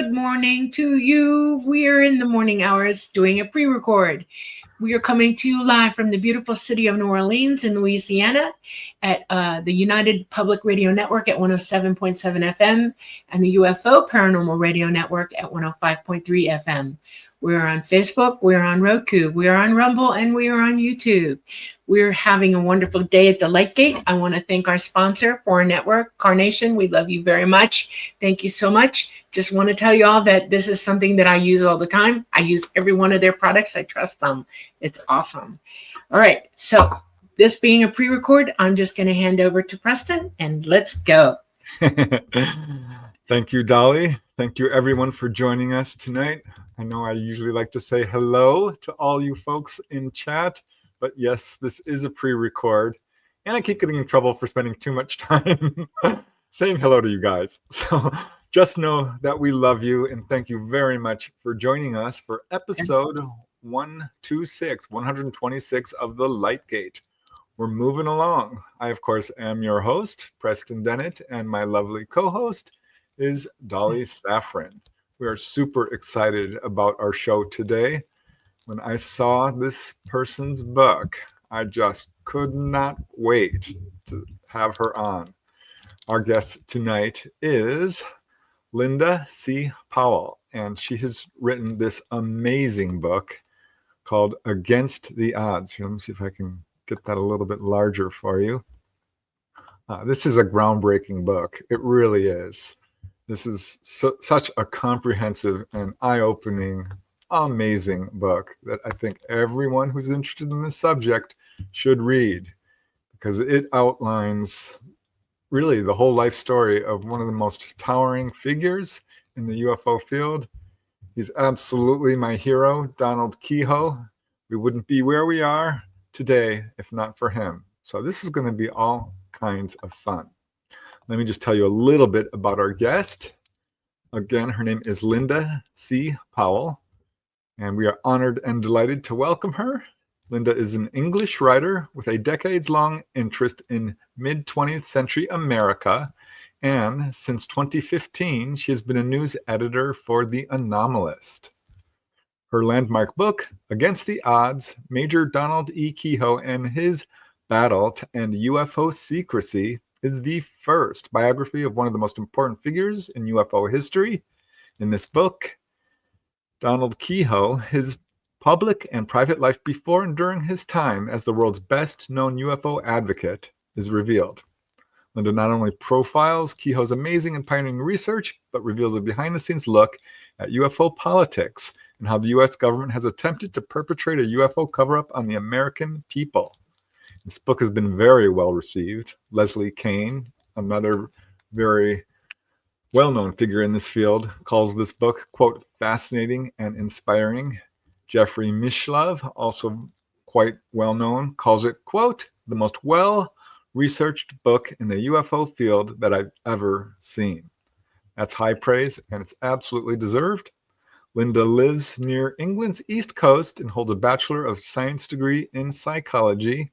good morning to you. We are in the morning hours doing a pre-record. We are coming to you live from the beautiful city of New Orleans in Louisiana at the United Public Radio Network at 107.7 FM and the UFO Paranormal Radio Network at 105.3 FM. We're on Facebook, we're on Roku, we're on Rumble, and we are on YouTube. We're having a wonderful day at the Light Gate. I want to thank our sponsor for our network, Carnation. We love you very much. Thank you so much. Just want to tell you all that this is something that I use all the time. I use every one of their products. I trust them. It's awesome. All right. So this being a pre-record, I'm just going to hand over to Preston and let's go. Thank you, Dolly. Thank you, everyone, for joining us tonight. I know I usually like to say hello to all you folks in chat, but yes, this is a pre-record, and I keep getting in trouble for spending too much time saying hello to you guys. So just know that we love you, and thank you very much for joining us for episode 126 of The Light Gate. We're moving along. I, of course, am your host, Preston Dennett, and my lovely co-host is Dolly Safran. We are super excited about our show today. When I saw this person's book, I just could not wait to have her on. Our guest tonight is Linda C. Powell, and she has written this amazing book called Against the Odds. Here, let me see if I can get that a little bit larger for you. This is a groundbreaking book. It really is. This is such a comprehensive and eye-opening, amazing book that I think everyone who's interested in this subject should read, because it outlines really the whole life story of one of the most towering figures in the UFO field. He's absolutely my hero, Donald Keyhoe. We wouldn't be where we are today if not for him. So this is going to be all kinds of fun. Let me just tell you a little bit about our guest. Again, her name is Linda C. Powell, and we are honored and delighted to welcome her. Linda is an English writer with a decades-long interest in mid-20th century America, and since 2015, she has been a news editor for The Anomalist. Her landmark book, Against the Odds, Major Donald E. Keyhoe and His Battle to End UFO Secrecy, is the first biography of one of the most important figures in UFO history. In this book, Donald Keyhoe, his public and private life before and during his time as the world's best-known UFO advocate, is revealed. Linda not only profiles Keyhoe's amazing and pioneering research, but reveals a behind-the-scenes look at UFO politics and how the U.S. government has attempted to perpetrate a UFO cover-up on the American people. This book has been very well received. Leslie Kean, another very well-known figure in this field, calls this book, quote, fascinating and inspiring. Jeffrey Mishlove, also quite well-known, calls it, quote, the most well-researched book in the UFO field that I've ever seen. That's high praise, and it's absolutely deserved. Linda lives near England's East Coast and holds a Bachelor of Science degree in psychology.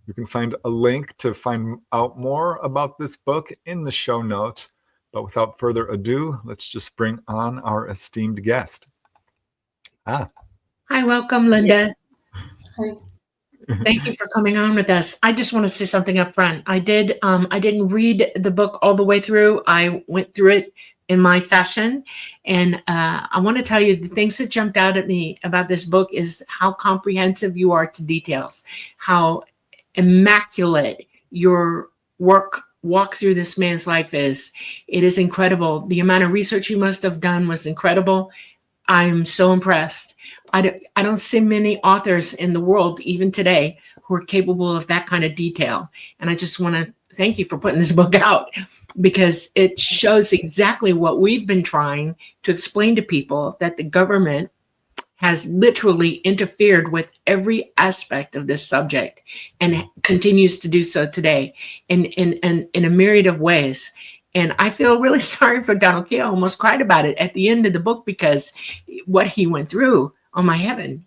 You can find a link to find out more about this book in the show notes. But without further ado, let's just bring on our esteemed guest. Hi, welcome, Linda. Hi. Thank you for coming on with us. I just want to say something up front. I didn't read the book all the way through. I went through it in my fashion. And I want to tell you the things that jumped out at me about this book is how comprehensive you are to details, how immaculate your walk through this man's life is. It is incredible. The amount of research you must have done was incredible. I'm so impressed. I don't see many authors in the world, even today, who are capable of that kind of detail. And I just want to thank you for putting this book out, because it shows exactly what we've been trying to explain to people, that the government has literally interfered with every aspect of this subject and continues to do so today in a myriad of ways. And I feel really sorry for Donald Keyhoe. I almost cried about it at the end of the book, because what he went through, oh my heaven,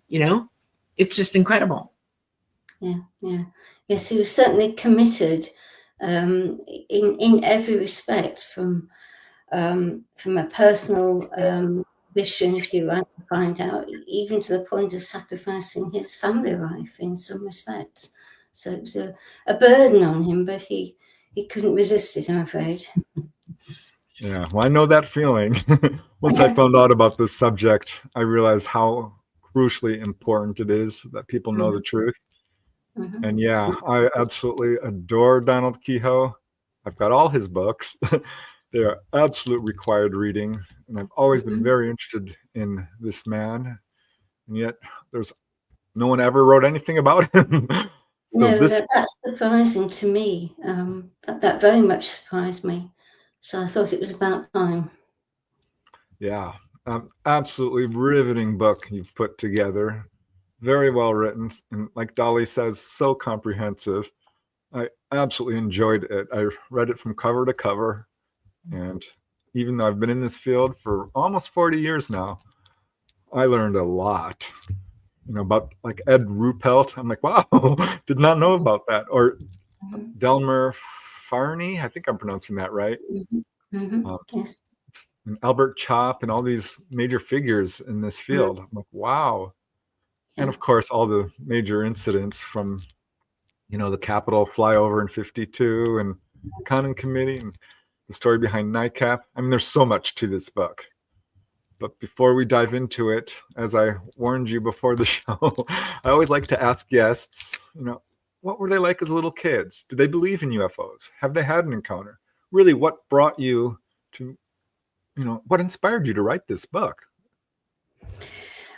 it's just incredible. Yeah. Yes, he was certainly committed in every respect, from from a personal mission, if you like, to find out, even to the point of sacrificing his family life in some respects. So it was a burden on him, but he couldn't resist it, I'm afraid. Yeah, well, I know that feeling. Once I found out about this subject, I realized how crucially important it is that people know the truth. And yeah, I absolutely adore Donald Keyhoe. I've got all his books. They are absolute required reading, and I've always been very interested in this man. And yet, there's no one ever wrote anything about him. So no, that's surprising to me. That very much surprised me. So I thought it was about time. Yeah, absolutely riveting book you've put together. Very well written, and like Dolly says, so comprehensive. I absolutely enjoyed it. I read it from cover to cover, and even though I've been in this field for almost 40 years now, I learned a lot. About like Ed Ruppelt. I'm like, wow, did not know about that. Or Delmer Farney, I think I'm pronouncing that right. Yes. And Albert Chopp and all these major figures in this field. I'm like, wow. And of course, all the major incidents from, the Capitol flyover in '52 and Conning Committee and the story behind NICAP. I mean, there's so much to this book. But before we dive into it, as I warned you before the show, I always like to ask guests, what were they like as little kids? Did they believe in UFOs? Have they had an encounter? Really, what brought you to, what inspired you to write this book?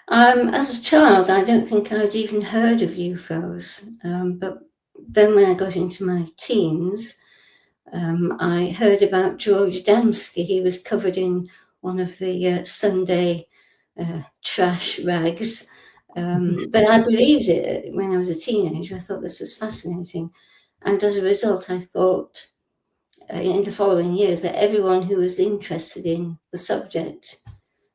As a child, I don't think I'd even heard of UFOs. But then when I got into my teens, I heard about George Adamski. He was covered in one of the Sunday trash rags. But I believed it when I was a teenager. I thought this was fascinating. And as a result, I thought in the following years that everyone who was interested in the subject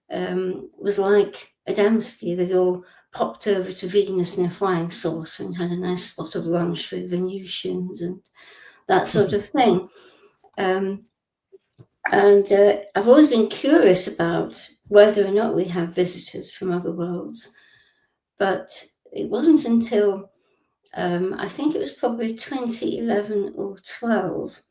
was like Adamski. They all popped over to Venus in a flying saucer and had a nice spot of lunch with Venusians and that sort of thing. And I've always been curious about whether or not we have visitors from other worlds. But it wasn't until, I think it was probably 2011 or 12,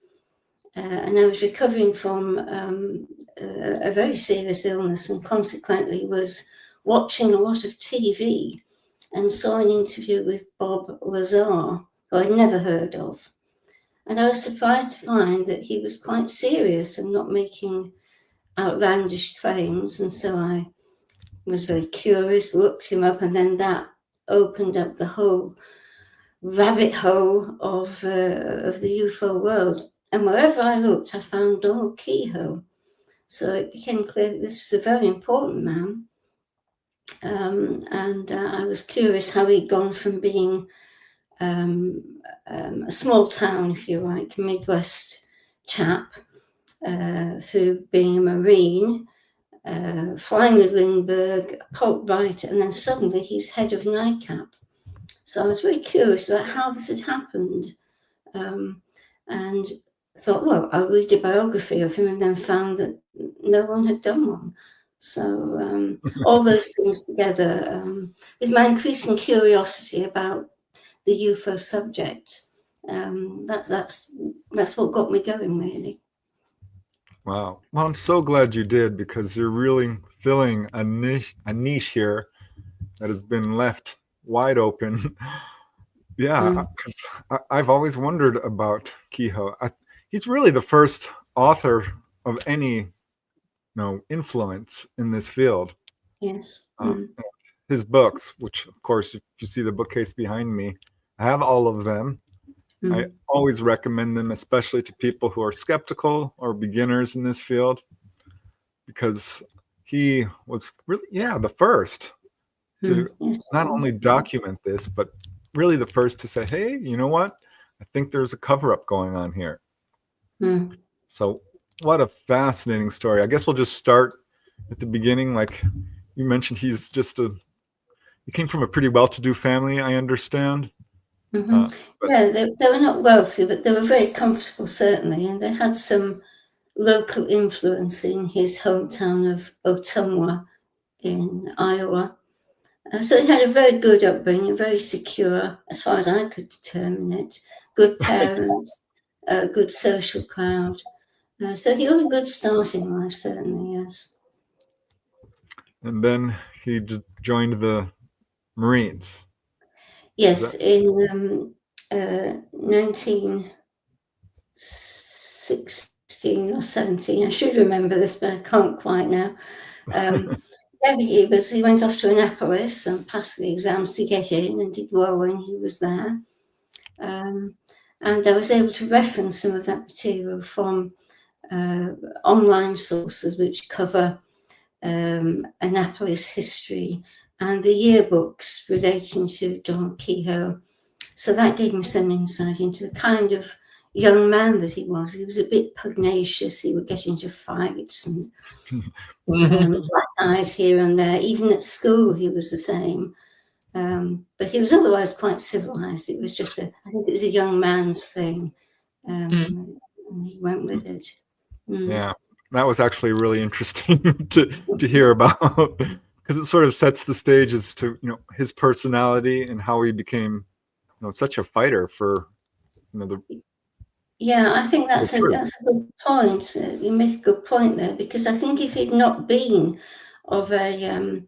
and I was recovering from a very serious illness and consequently was watching a lot of TV and saw an interview with Bob Lazar, who I'd never heard of. And I was surprised to find that he was quite serious and not making outlandish claims. And so I was very curious, looked him up, and then that opened up the whole rabbit hole of the UFO world. And wherever I looked, I found Donald Keyhoe. So it became clear that this was a very important man. And I was curious how he'd gone from being a small town, if you like, Midwest chap, through being a Marine, flying with Lindbergh, a pulp writer, and then suddenly he's head of NICAP. So I was very curious about how this had happened, and thought, well, I'll read a biography of him, and then found that no one had done one. So all those things together, with my increasing curiosity about the UFO subject, that's what got me going, really. Wow. Well, I'm so glad you did, because you're really filling a niche here that has been left wide open. Yeah, because I've always wondered about Keyhoe. He's really the first author of any influence in this field. Yes. His books, which of course, if you see the bookcase behind me, I have all of them. I always recommend them, especially to people who are skeptical or beginners in this field, because he was really, the first to not only document this, but really the first to say, hey, you know what? I think there's a cover-up going on here. So what a fascinating story. I guess we'll just start at the beginning. Like you mentioned, he came from a pretty well-to-do family, I understand. They were not wealthy, but they were very comfortable, certainly, and they had some local influence in his hometown of Ottumwa in Iowa. So he had a very good upbringing, very secure, as far as I could determine it. Good parents, a good social crowd. So he got a good start in life, certainly, yes. And then he joined the Marines. Yes, in 1916 or 17. I should remember this, but I can't quite now. He went off to Annapolis and passed the exams to get in and did well when he was there. And I was able to reference some of that material from online sources which cover Annapolis history and the yearbooks relating to Don Keyhoe. So that gave me some insight into the kind of young man that he was. He was a bit pugnacious. He would get into fights and black eyes here and there. Even at school, he was the same. But he was otherwise quite civilized. It was just I think it was a young man's thing. And he went with it. Yeah, that was actually really interesting to hear about, because it sort of sets the stage as to, his personality and how he became, such a fighter for, Yeah, I think that's a good point. You make a good point there, because I think if he'd not been of a,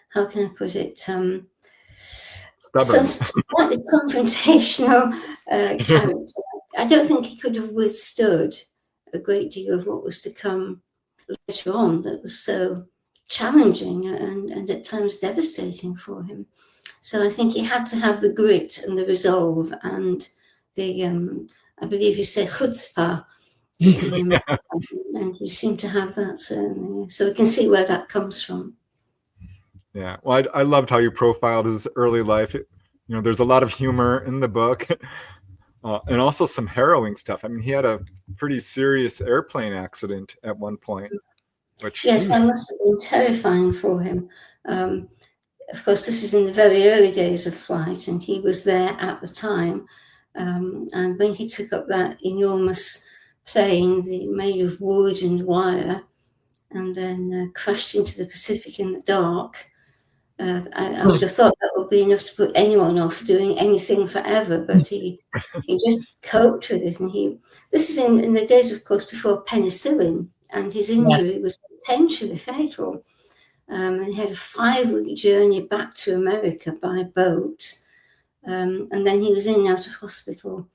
how can I put it, some slightly confrontational character, I don't think he could have withstood a great deal of what was to come later on that was so challenging and at times devastating for him. So I think he had to have the grit and the resolve and the, I believe you said chutzpah in him, and he seemed to have that certainly. So we can see where that comes from. Yeah, well, I loved how you profiled his early life. There's a lot of humor in the book, and also some harrowing stuff. I mean, he had a pretty serious airplane accident at one point. Yes, that must have been terrifying for him. Of course, this is in the very early days of flight, and he was there at the time. And when he took up that enormous plane, made of wood and wire, and then crashed into the Pacific in the dark, I would have thought that would be enough to put anyone off doing anything forever. But he just coped with it, and this is in the days, of course, before penicillin, and his injury was potentially fatal. And he had a 5-week journey back to America by boat. And then he was in and out of hospital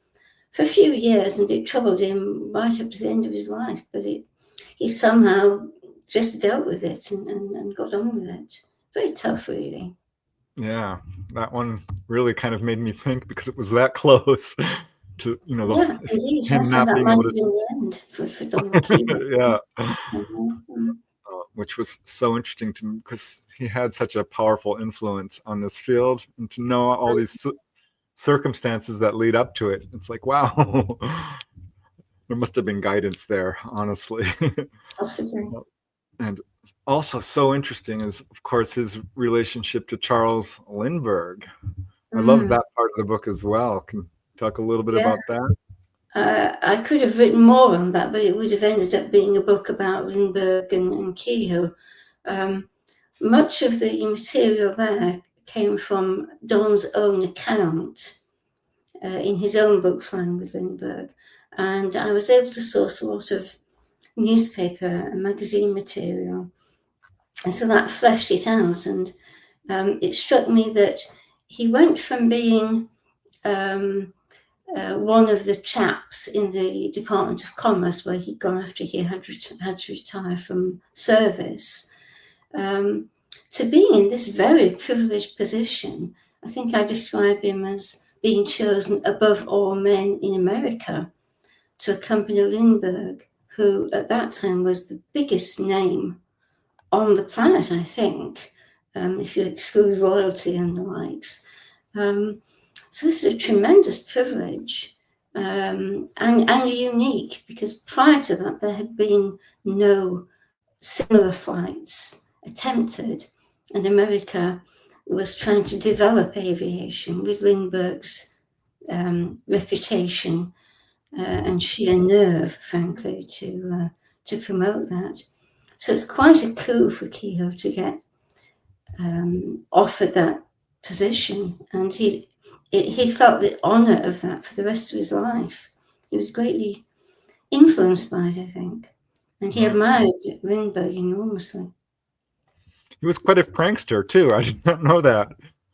for a few years, and it troubled him right up to the end of his life. But he somehow just dealt with it and got on with it. Very tough, really. Yeah, that one really kind of made me think, because it was that close to, indeed. Him not being able to. The end for Don Kean. Which was so interesting to me, because he had such a powerful influence on this field, and to know all these circumstances that lead up to it, it's like, wow, there must have been guidance there, honestly. Possibly. And also so interesting is, of course, his relationship to Charles Lindbergh. I love that part of the book as well. Can you talk a little bit about that? I could have written more on that, but it would have ended up being a book about Lindbergh and Keyhoe. Much of the material there came from Don's own account in his own book, Flying with Lindbergh. And I was able to source a lot of newspaper and magazine material. And so that fleshed it out. And it struck me that he went from being one of the chaps in the Department of Commerce, where he'd gone after he had to retire from service, to being in this very privileged position. I think I describe him as being chosen above all men in America to accompany Lindbergh, who at that time was the biggest name on the planet, I think, if you exclude royalty and the likes. So this is a tremendous privilege and unique, because prior to that, there had been no similar flights attempted, and America was trying to develop aviation with Lindbergh's reputation and sheer nerve, frankly, to to promote that. So it's quite a coup for Keyhoe to get offered that position, and he felt the honour of that for the rest of his life. He was greatly influenced by it, I think, and he admired Lindbergh enormously. He was quite a prankster too. I did not know that.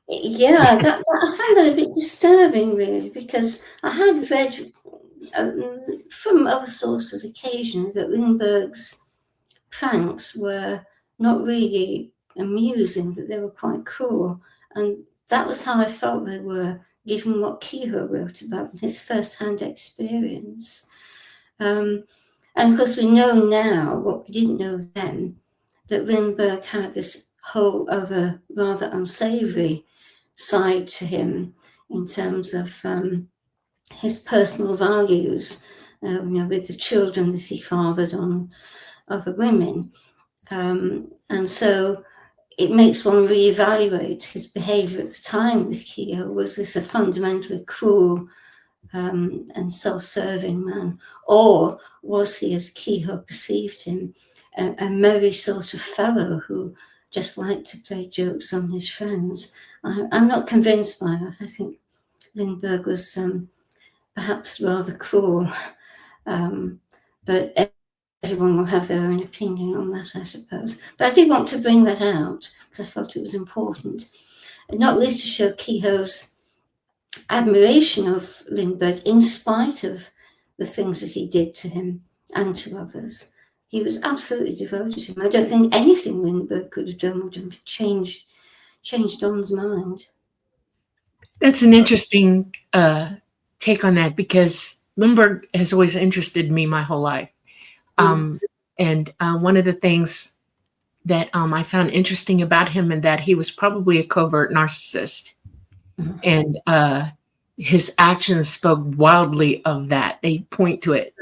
Yeah, I find that a bit disturbing, really, because I had read from other sources occasionally that Lindbergh's pranks were not really amusing, that they were quite cruel, and that was how I felt they were, given what Keyhoe wrote about his first-hand experience. And of course, we know now what we didn't know then, that Lindbergh had this whole other rather unsavory side to him in terms of his personal values, with the children that he fathered on other women. And so it makes one reevaluate his behaviour at the time with Keyhoe. Was this a fundamentally cruel and self-serving man, or was he, as Keyhoe perceived him, a merry sort of fellow who just liked to play jokes on his friends? I'm not convinced by that. I think Lindbergh was perhaps rather cruel, but everyone will have their own opinion on that, I suppose. But I did want to bring that out because I felt it was important, and not least to show Keyhoe's admiration of Lindbergh in spite of the things that he did to him and to others. He was absolutely devoted to him. I don't think anything Lindbergh could have done would have changed Don's mind. That's an interesting take on that, because Lindbergh has always interested me my whole life. And one of the things that I found interesting about him, and that he was probably a covert narcissist. And his actions spoke wildly of that. They point to it.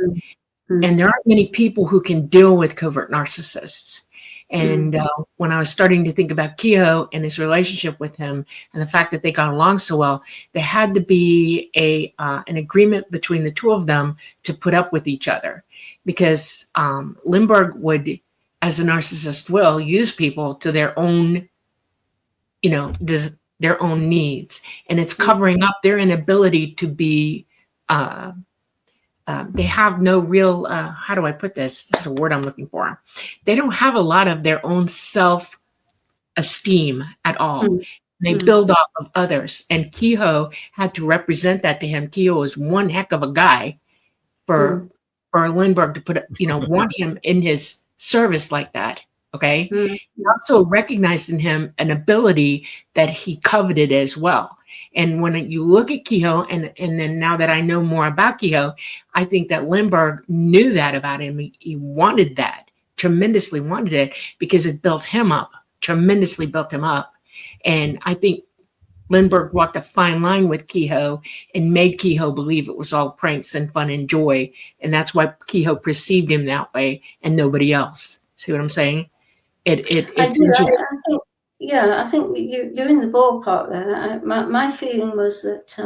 And there aren't many people who can deal with covert narcissists. And when I was starting to think about Keyhoe and his relationship with him, and the fact that they got along so well, there had to be an agreement between the two of them to put up with each other. Because Lindbergh would, as a narcissist will, use people to their own, their own needs, and it's covering up their inability to be. They have no real. How do I put this? This is a word I'm looking for. They don't have a lot of their own self-esteem at all. They build off of others, and Keyhoe had to represent that to him. Keyhoe is one heck of a guy for Lindbergh to put, want him in his service like that. Okay. He also recognized in him an ability that he coveted as well. And when you look at Keyhoe, and then now that I know more about Keyhoe, I think that Lindbergh knew that about him. He wanted that, tremendously wanted it, because it built him up, tremendously built him up. And I think Lindbergh walked a fine line with Keyhoe and made Keyhoe believe it was all pranks and fun and joy. And that's why Keyhoe perceived him that way and nobody else. See what I'm saying? I think you're in the ballpark there. My feeling was that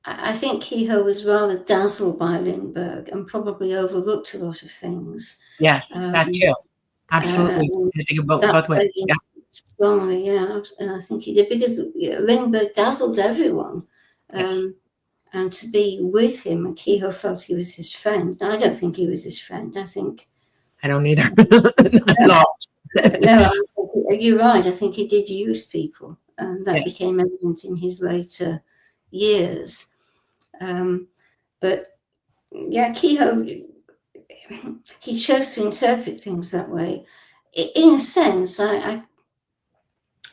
I think Keyhoe was rather dazzled by Lindbergh and probably overlooked a lot of things. Yes, that too. Absolutely. I think about both ways. Yeah. Strongly, yeah, and I think he did, because Lindbergh dazzled everyone. And to be with him, and Keyhoe felt he was his friend. I don't think he was his friend. I don't either. No, you're right. I think he did use people, and that became evident in his later years. But yeah, Keyhoe, he chose to interpret things that way. In a sense, I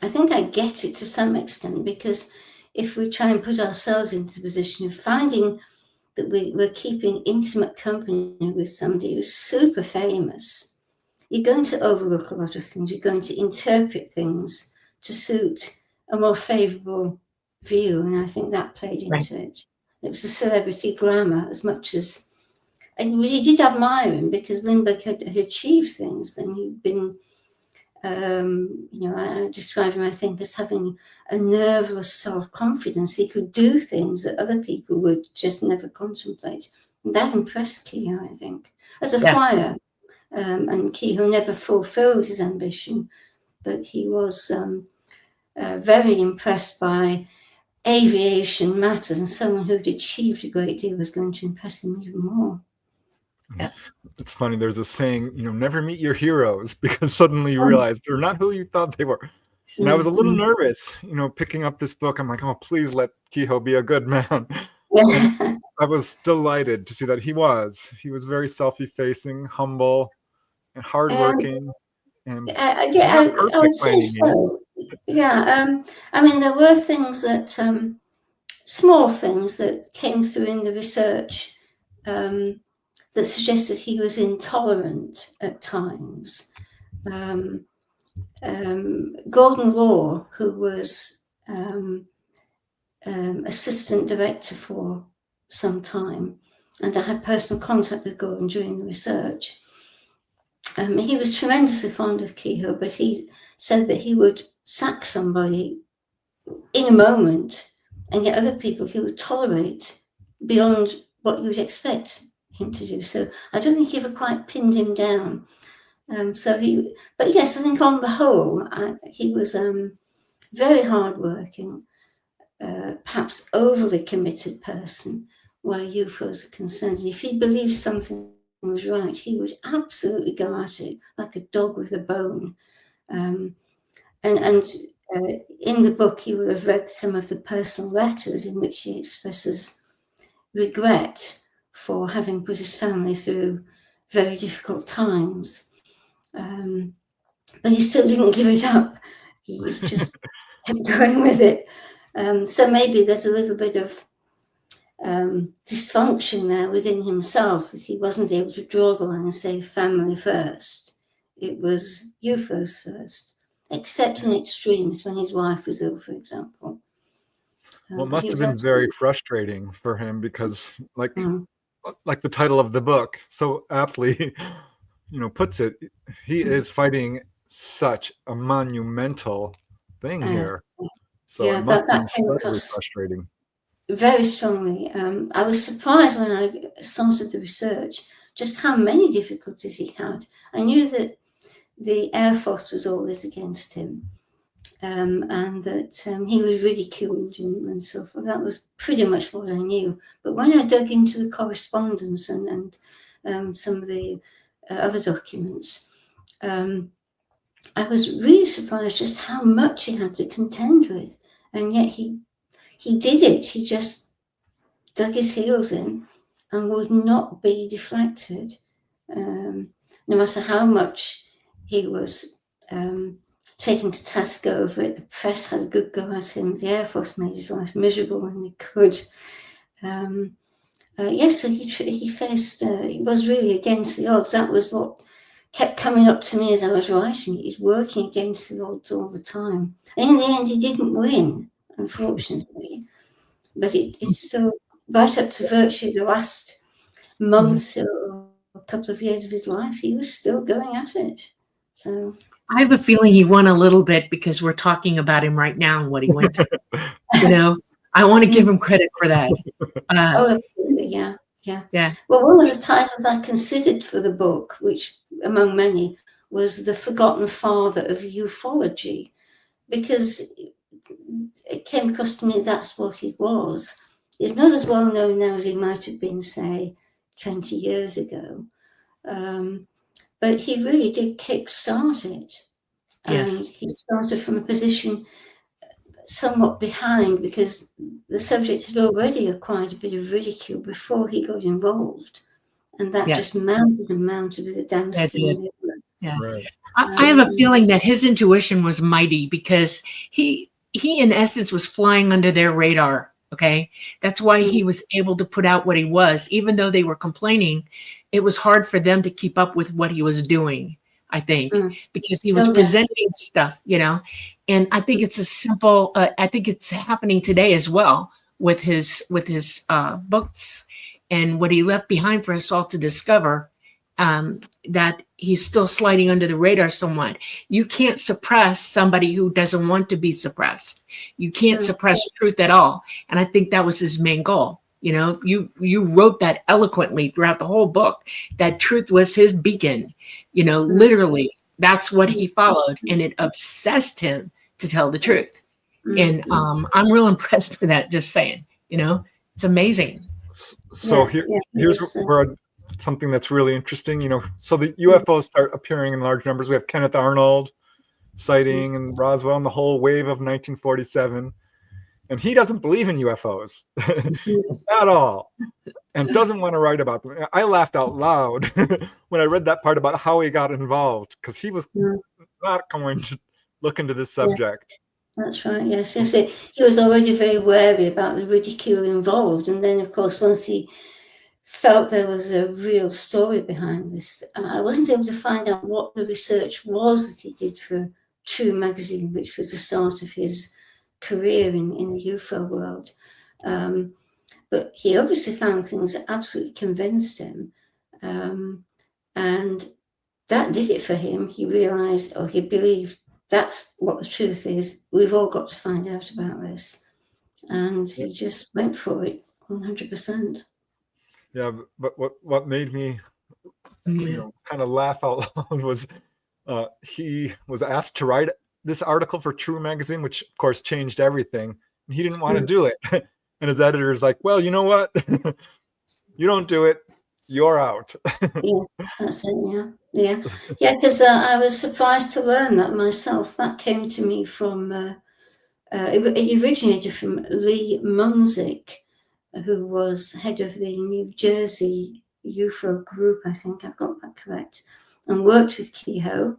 think I get it to some extent, because if we try and put ourselves into the position of finding that we're keeping intimate company with somebody who's super famous, you're going to overlook a lot of things. You're going to interpret things to suit a more favourable view, and I think that played into it. It was a celebrity glamour as much as, and we did admire him because Lindbergh had achieved things, and he'd been, I describe him, I think, as having a nerveless self-confidence. He could do things that other people would just never contemplate. That impressed Keyhoe, I think, as a Yes. flyer. And Keyhoe never fulfilled his ambition, but he was very impressed by aviation matters, and someone who'd achieved a great deal was going to impress him even more. Yes. It's funny, there's a saying, never meet your heroes, because suddenly you realize they're not who you thought they were. And I was a little nervous, picking up this book. I'm like, oh, please let Keyhoe be a good man. And I was delighted to see that he was very self-effacing, humble, and hardworking. And I would say so. Yeah. I mean, there were things that, small things that came through in the research that suggested he was intolerant at times. Gordon Law, who was assistant director for some time, and I had personal contact with Gordon during the research. He was tremendously fond of Keyhoe, but he said that he would sack somebody in a moment, and yet other people he would tolerate beyond what you would expect him to do. So I don't think he ever quite pinned him down. But yes, I think on the whole, he was very hardworking, perhaps overly committed person where UFOs are concerned. And if he believed something was right, he would absolutely go at it like a dog with a bone. In the book, you will have read some of the personal letters in which he expresses regret for having put his family through very difficult times. But he still didn't give it up. He just kept going with it. So maybe there's a little bit of dysfunction there within himself, that he wasn't able to draw the line and say family first. It was UFOs first, except in extremes when his wife was ill, for example. Well, it must have been very frustrating for him, because like the title of the book so aptly puts it, he is fighting such a monumental thing here. So it must be incredibly frustrating. Very strongly. I was surprised when I started the research just how many difficulties he had. I knew that the Air Force was always against him, and that he was ridiculed and so forth. That was pretty much what I knew. But when I dug into the correspondence and some of the other documents, I was really surprised just how much he had to contend with. And yet he did it. He just dug his heels in and would not be deflected, no matter how much he was taken to task over it. The press had a good go at him. The Air Force made his life miserable when they could. So he faced, he was really against the odds. That was what kept coming up to me as I was writing. He's working against the odds all the time. And in the end, he didn't win, unfortunately. But it's still, right up to virtually the last months or a couple of years of his life, he was still going at it. So I have a feeling he won a little bit because we're talking about him right now and what he went through. I want to give him credit for that. Absolutely, yeah. Well, one of the titles I considered for the book, which among many, was The Forgotten Father of Ufology, because it came across to me that's what he was. He's not as well known now as he might have been, say, 20 years ago. But he really did kick-start it. And he started from a position somewhat behind, because the subject had already acquired a bit of ridicule before he got involved. And that just mounted and mounted with a damn scheme. Right. I have a feeling that his intuition was mighty, because he in essence was flying under their radar. Okay. That's why he was able to put out what he was, even though they were complaining. It was hard for them to keep up with what he was doing, I think, because he was presenting stuff, and I think it's a simple, I think it's happening today as well with his books and what he left behind for us all to discover, that he's still sliding under the radar somewhat. You can't suppress somebody who doesn't want to be suppressed. You can't suppress truth at all. And I think that was his main goal. You know, you wrote that eloquently throughout the whole book, that truth was his beacon. You know, literally, that's what he followed, and it obsessed him to tell the truth. And I'm real impressed with that, just saying. You know, it's amazing. So here's where something that's really interesting. You know, so the UFOs start appearing in large numbers. We have Kenneth Arnold sighting and Roswell and the whole wave of 1947. And he doesn't believe in UFOs at all and doesn't want to write about them. I laughed out loud when I read that part about how he got involved, because he was not going to look into this subject. That's right, yes. He was already very wary about the ridicule involved. And then, of course, once he felt there was a real story behind this, I wasn't able to find out what the research was that he did for True magazine, which was the start of his career in the UFO world. But he obviously found things that absolutely convinced him. And that did it for him. He realized, or he believed, that's what the truth is. We've all got to find out about this. And he just went for it 100%. Yeah, but what made me kind of laugh out loud was he was asked to write this article for True magazine, which of course changed everything. And he didn't want to do it. And his editor is like, well, you know what? You don't do it, you're out. Yeah, that's it. Yeah, because I was surprised to learn that myself. That came to me from, it originated from Lee Munzik, who was head of the New Jersey UFO group, I think I've got that correct, and worked with Keyhoe.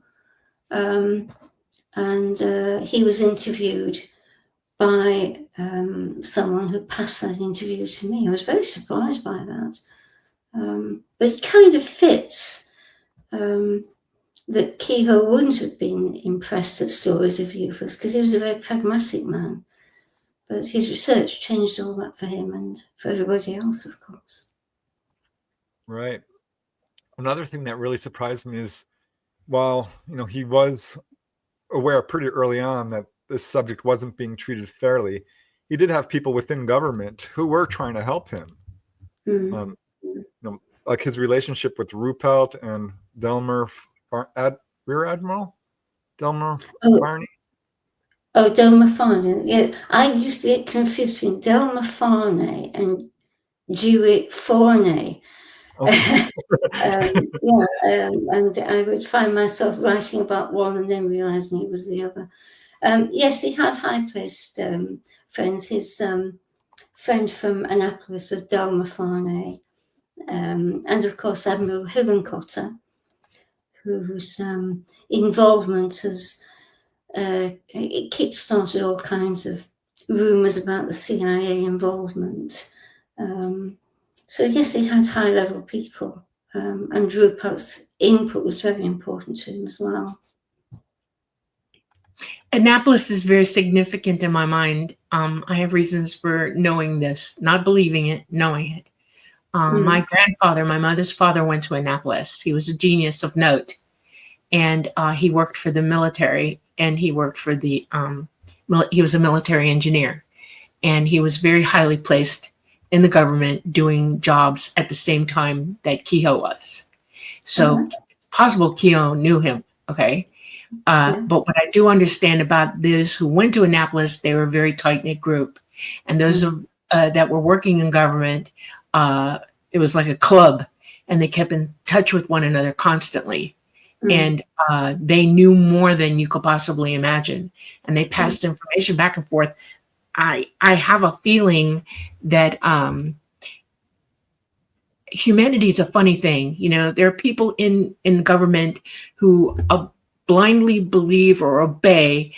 And he was interviewed by someone who passed that interview to me. I was very surprised by that. But it kind of fits that Keyhoe wouldn't have been impressed at stories of UFOs because he was a very pragmatic man. But his research changed all that for him and for everybody else, of course. Right. Another thing that really surprised me is, while he was aware pretty early on that this subject wasn't being treated fairly, he did have people within government who were trying to help him. Like his relationship with Ruppelt and Delmer, Rear Admiral Delmer Farney. Oh, Delmer Farney. Yeah, I used to get confused between Delmer Farney and Dewitt Forney. Okay. And I would find myself writing about one and then realizing it was the other. Yes, he had high-placed friends. His friend from Annapolis was Delmer Farney, and of course Admiral Hillenkotter, whose involvement has it kick-started all kinds of rumors about the CIA involvement. So yes, he had high-level people, and Ruppelt's input was very important to him as well. Annapolis is very significant in my mind. I have reasons for knowing this, not believing it, knowing it. My grandfather, my mother's father, went to Annapolis. He was a genius of note, and he worked for the military, and he worked for the, he was a military engineer, and he was very highly placed in the government doing jobs at the same time that Keyhoe was. So it's possible Keyhoe knew him, okay? But what I do understand about those who went to Annapolis, they were a very tight-knit group. And those that were working in government, it was like a club, and they kept in touch with one another constantly. And they knew more than you could possibly imagine. And they passed information back and forth. I have a feeling that humanity is a funny thing. There are people in government who blindly believe or obey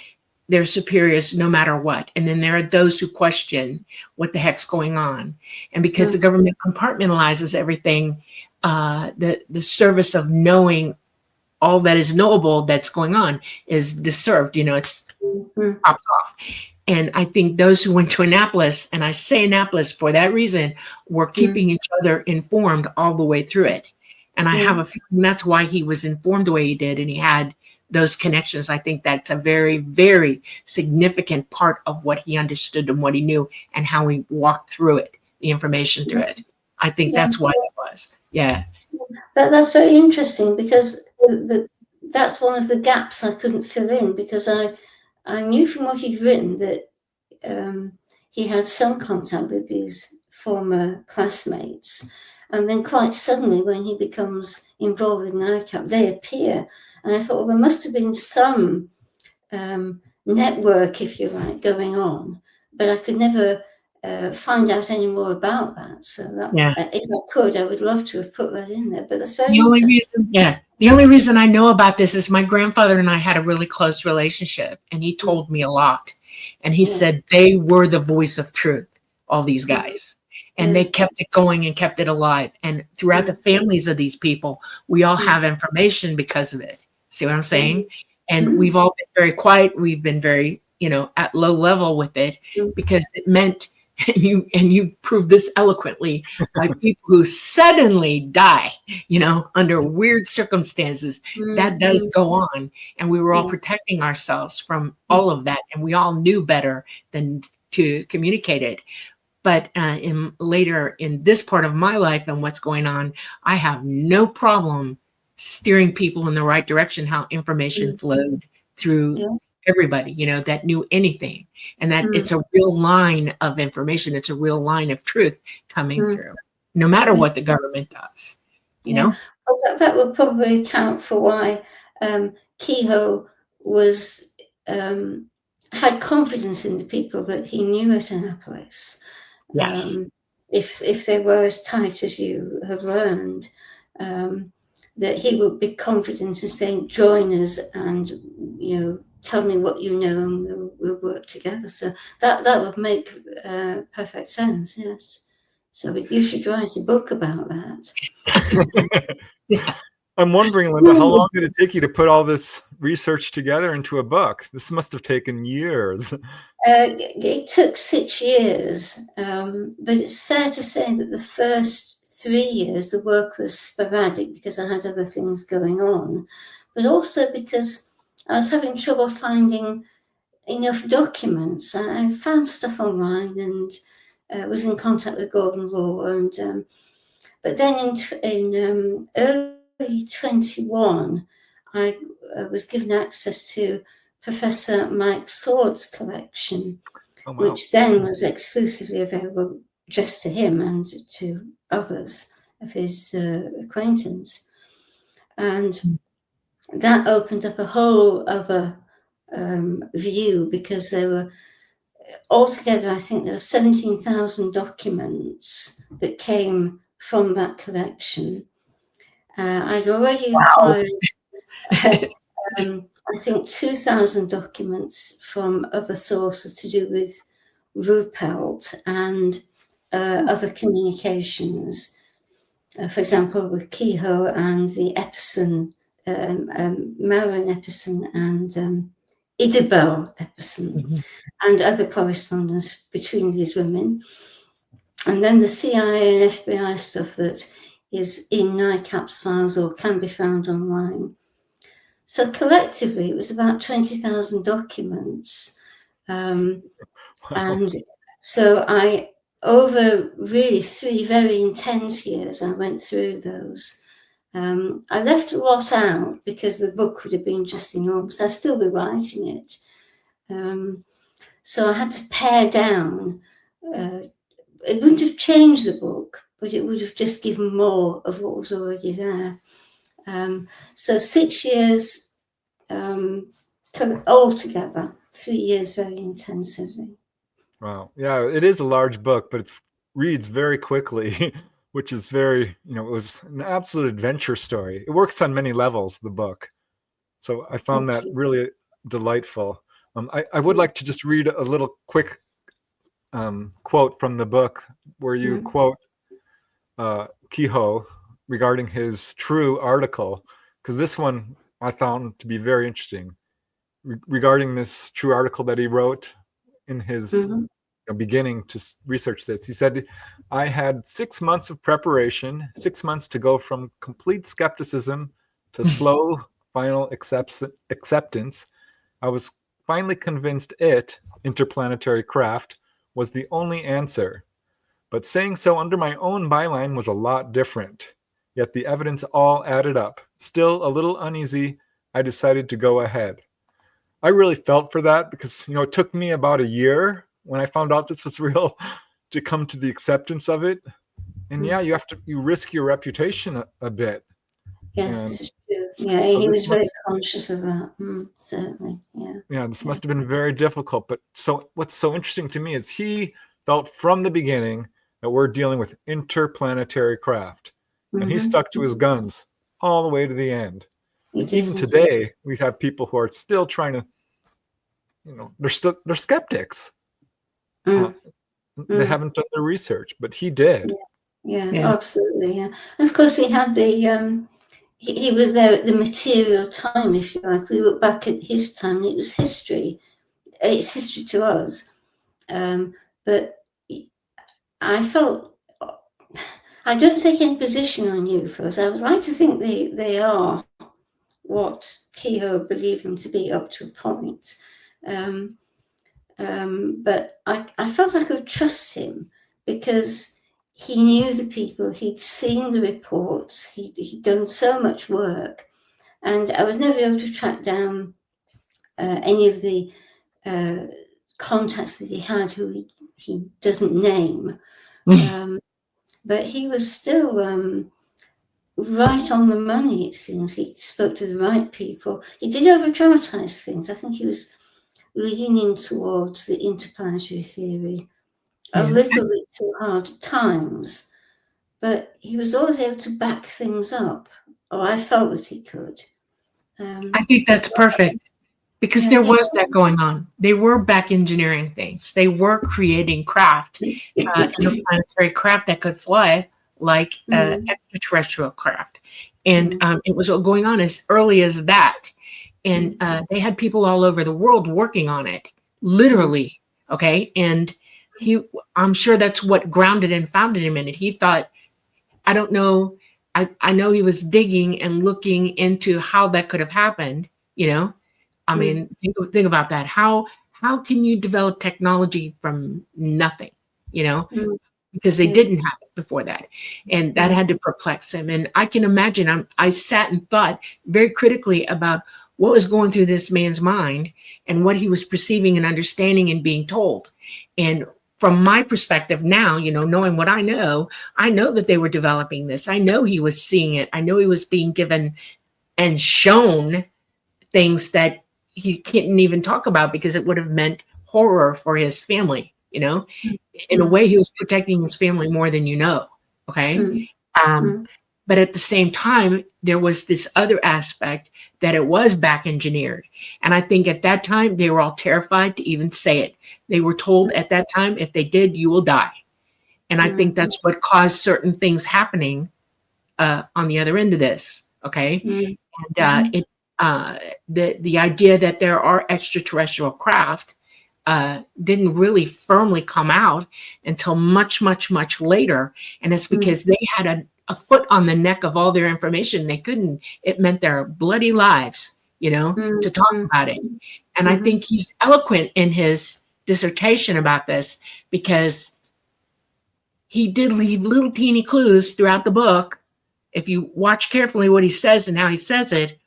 their superiors no matter what. And then there are those who question what the heck's going on. And because the government compartmentalizes everything, the service of knowing all that is knowable that's going on is disturbed. It's pops off. And I think those who went to Annapolis, and I say Annapolis for that reason, were keeping each other informed all the way through it. And I have a feeling that's why he was informed the way he did, and he had those connections. I think that's a very, very significant part of what he understood and what he knew and how he walked through it. the information through it. I think that's why it was. Yeah. That's very interesting, because that's one of the gaps I couldn't fill in, because I knew from what he'd written that he had some contact with these former classmates, and then quite suddenly when he becomes involved with NICAP, they appear, and I thought, well, there must have been some network, if you like, going on, but I could never find out any more about that. So that, if I could, I would love to have put that in there. But that's very interesting. The only reason I know about this is my grandfather and I had a really close relationship, and he told me a lot. And he said they were the voice of truth, all these guys. And they kept it going and kept it alive. And throughout the families of these people, we all have information because of it. See what I'm saying? And we've all been very quiet. We've been very, at low level with it, because it meant, and you proved this eloquently, by people who suddenly die, under weird circumstances. That does go on. And we were all protecting ourselves from all of that. And we all knew better than to communicate it. But later in this part of my life and what's going on, I have no problem steering people in the right direction, how information flowed through everybody, that knew anything. And that it's a real line of information. It's a real line of truth coming through, no matter what the government does, know? Well, that would probably account for why Keyhoe was, had confidence in the people that he knew at Annapolis. Yes. If they were as tight as you have learned, that he would be confident in saying, join us and, tell me what you know, and we'll work together. So that would make perfect sense, yes. So you should write a book about that. I'm wondering, Linda, how long did it take you to put all this research together into a book? This must have taken years. It took 6 years, but it's fair to say that the first 3 years the work was sporadic because I had other things going on, but also because I was having trouble finding enough documents. I found stuff online and was in contact with Gordon Law, and but then in early 21, I was given access to Professor Mike Sword's collection, which then was exclusively available just to him and to others of his acquaintance. And that opened up a whole other view, because there were altogether, I think there were 17,000 documents that came from that collection. I'd already acquired, I think, 2,000 documents from other sources to do with Ruppelt and other communications. For example, with Keyhoe and the Epperson, Marilyn Epperson and Idabel Epperson, and other correspondence between these women. And then the CIA and FBI stuff that is in NICAP's files or can be found online. So collectively, it was about 20,000 documents. And so over really 3 very intense years, I went through those. I left a lot out because the book would have been just enormous. I'd still be writing it. So I had to pare down. It wouldn't have changed the book, but it would have just given more of what was already there. So 6 years altogether, 3 years very intensively. Wow. Yeah, it is a large book, but it reads very quickly, which is very, it was an absolute adventure story. It works on many levels, the book. So I found that really delightful. I would like to just read a little quick quote from the book where you quote Keyhoe regarding his true article, because this one I found to be very interesting regarding this true article that he wrote in his beginning to research this. He said, I had 6 months of preparation, 6 months to go from complete skepticism to slow final acceptance. I was finally convinced interplanetary craft, was the only answer. but saying so under my own byline was a lot different. Yet the evidence all added up. Still a little uneasy, I decided to go ahead. I really felt for that because, it took me about a year when I found out this was real to come to the acceptance of it. And yeah, you risk your reputation a bit. Yes, this is true. Yeah, he was very conscious of that. Certainly, yeah. Yeah, this must have been very difficult. But what's so interesting to me is he felt from the beginning that we're dealing with interplanetary craft. And he stuck to his guns all the way to the end. And even today, we have people who are still trying to, they're skeptics. They haven't done their research, but he did. Yeah, absolutely. Yeah, and of course he had the he was there at the material time, if you like. We look back at his time, and it was history. It's history to us. But I felt, I don't take any position on UFOs. I would like to think they are what Keyhoe believed them to be up to a point. But I felt I could trust him because he knew the people, he'd seen the reports, he'd done so much work, and I was never able to track down any of the contacts that he had who he doesn't name. But he was still right on the money, it seems. He spoke to the right people. He did over-dramatize things. I think he was leaning towards the interplanetary theory a little bit too hard at times, but he was always able to back things up, or I felt that he could. I think that's perfect because there was that going on. They were back engineering things. They were creating craft, interplanetary craft that could fly like extraterrestrial craft. And it was going on as early as that. And they had people all over the world working on it, literally. Okay. And I'm sure that's what grounded and founded him in it. He thought, I don't know. I know he was digging and looking into how that could have happened. I mean, think about that. How can you develop technology from nothing, because they didn't have it before that. And that had to perplex him. And I can imagine, I sat and thought very critically about what was going through this man's mind and what he was perceiving and understanding and being told. And from my perspective now, knowing what I know that they were developing this. I know he was seeing it. I know he was being given and shown things that he couldn't even talk about because it would have meant horror for his family, In a way, he was protecting his family more than okay? But at the same time, there was this other aspect that it was back engineered. And I think at that time, they were all terrified to even say it. They were told at that time, if they did, you will die. And I think that's what caused certain things happening on the other end of this, okay? And the idea that there are extraterrestrial craft didn't really firmly come out until much, much, much later. And it's because they had a foot on the neck of all their information. They couldn't, it meant their bloody lives, to talk about it. And I think he's eloquent in his dissertation about this because he did leave little teeny clues throughout the book. If you watch carefully what he says and how he says it,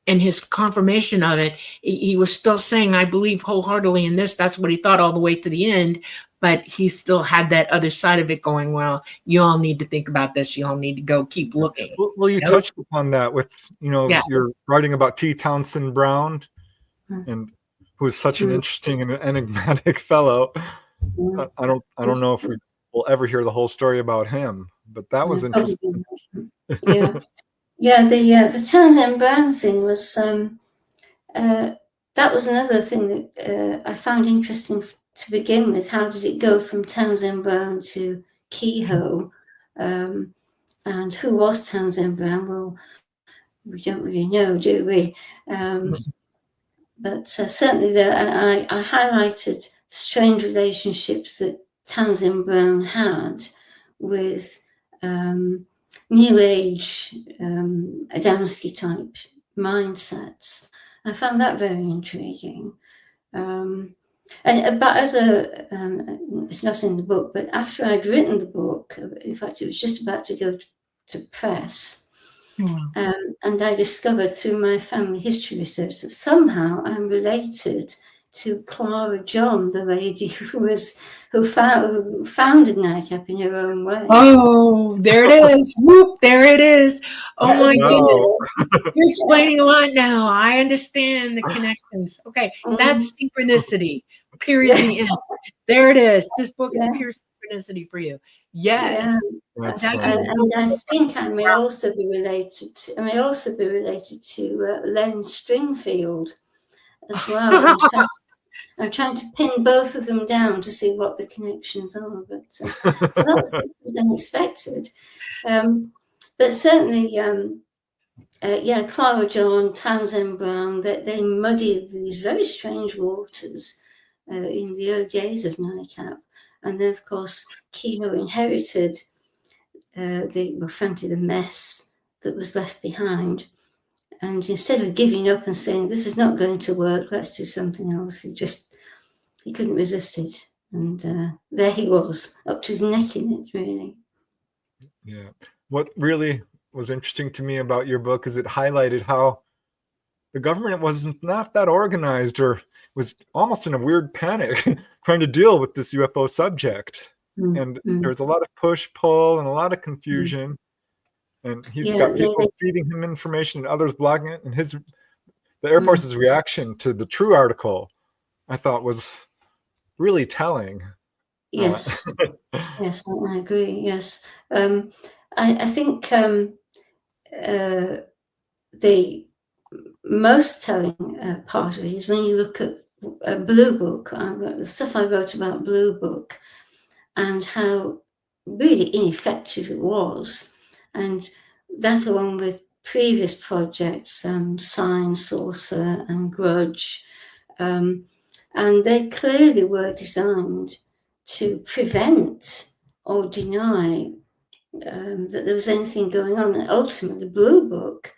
and his confirmation of it, he was still saying, I believe wholeheartedly in this. That's what he thought all the way to the end. But he still had that other side of it going, well, you all need to think about this. You all need to go keep looking. Well, you touched upon that with, you're writing about T. Townsend Brown, and who is such an interesting and enigmatic fellow. I don't know if we'll ever hear the whole story about him, but that was interesting. Yeah, the Townsend Brown thing was that was another thing that I found interesting to begin with. How did it go from Townsend Brown to Keyhoe? And who was Townsend Brown? Well, we don't really know, do we? But certainly I highlighted the strange relationships that Townsend Brown had with New Age, Adamski type mindsets. I found that very intriguing. And but as a, it's not in the book, but after I'd written the book, in fact, it was just about to go to press, and I discovered through my family history research that somehow I'm related to Clara John, the lady who founded NICAP in her own way. Oh, there it is. Whoop, there it is. Oh my goodness. You're explaining a lot now. I understand the connections. Okay, that's synchronicity. Period. The end. There it is. This book is pure synchronicity for you. Yes. And I think I may also be related to Len Stringfield as well. I'm trying to pin both of them down to see what the connections are, but so that was unexpected. But certainly, Clara John, Townsend Brown, they muddied these very strange waters in the early days of NICAP. And then, of course, Keyhoe inherited frankly, the mess that was left behind. And instead of giving up and saying, this is not going to work, let's do something else, he couldn't resist it. And there he was, up to his neck in it, really. Yeah. What really was interesting to me about your book is it highlighted how the government not that organized, or was almost in a weird panic trying to deal with this UFO subject. And there was a lot of push, pull, and a lot of confusion. And he's got people feeding him information and others blocking it. And the Air Force's reaction to the True article, I thought, was really telling. Yes, yes, I agree. Yes, I think the most telling part of it is when you look at Blue Book, the stuff I wrote about Blue Book, and how really ineffective it was, and that along with previous projects, Sign, Saucer, and Grudge, and they clearly were designed to prevent or deny that there was anything going on. And ultimately, the Blue Book,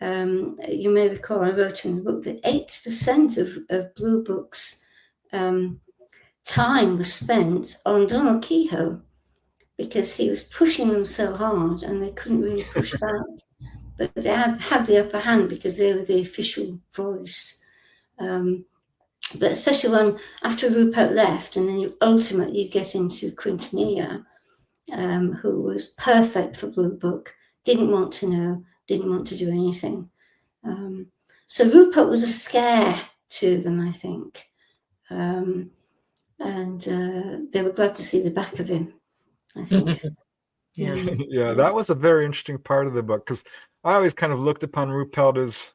you may recall I wrote in the book that 80% of Blue Book's time was spent on Donald Keyhoe, because he was pushing them so hard and they couldn't really push back. But they had the upper hand because they were the official voice. But especially when after Rupert left, and then you get into Quintanilla, who was perfect for Blue Book, didn't want to know, didn't want to do anything. So Rupert was a scare to them, I think. And they were glad to see the back of him, I think. Yeah, that was a very interesting part of the book, because I always kind of looked upon Ruppelt as,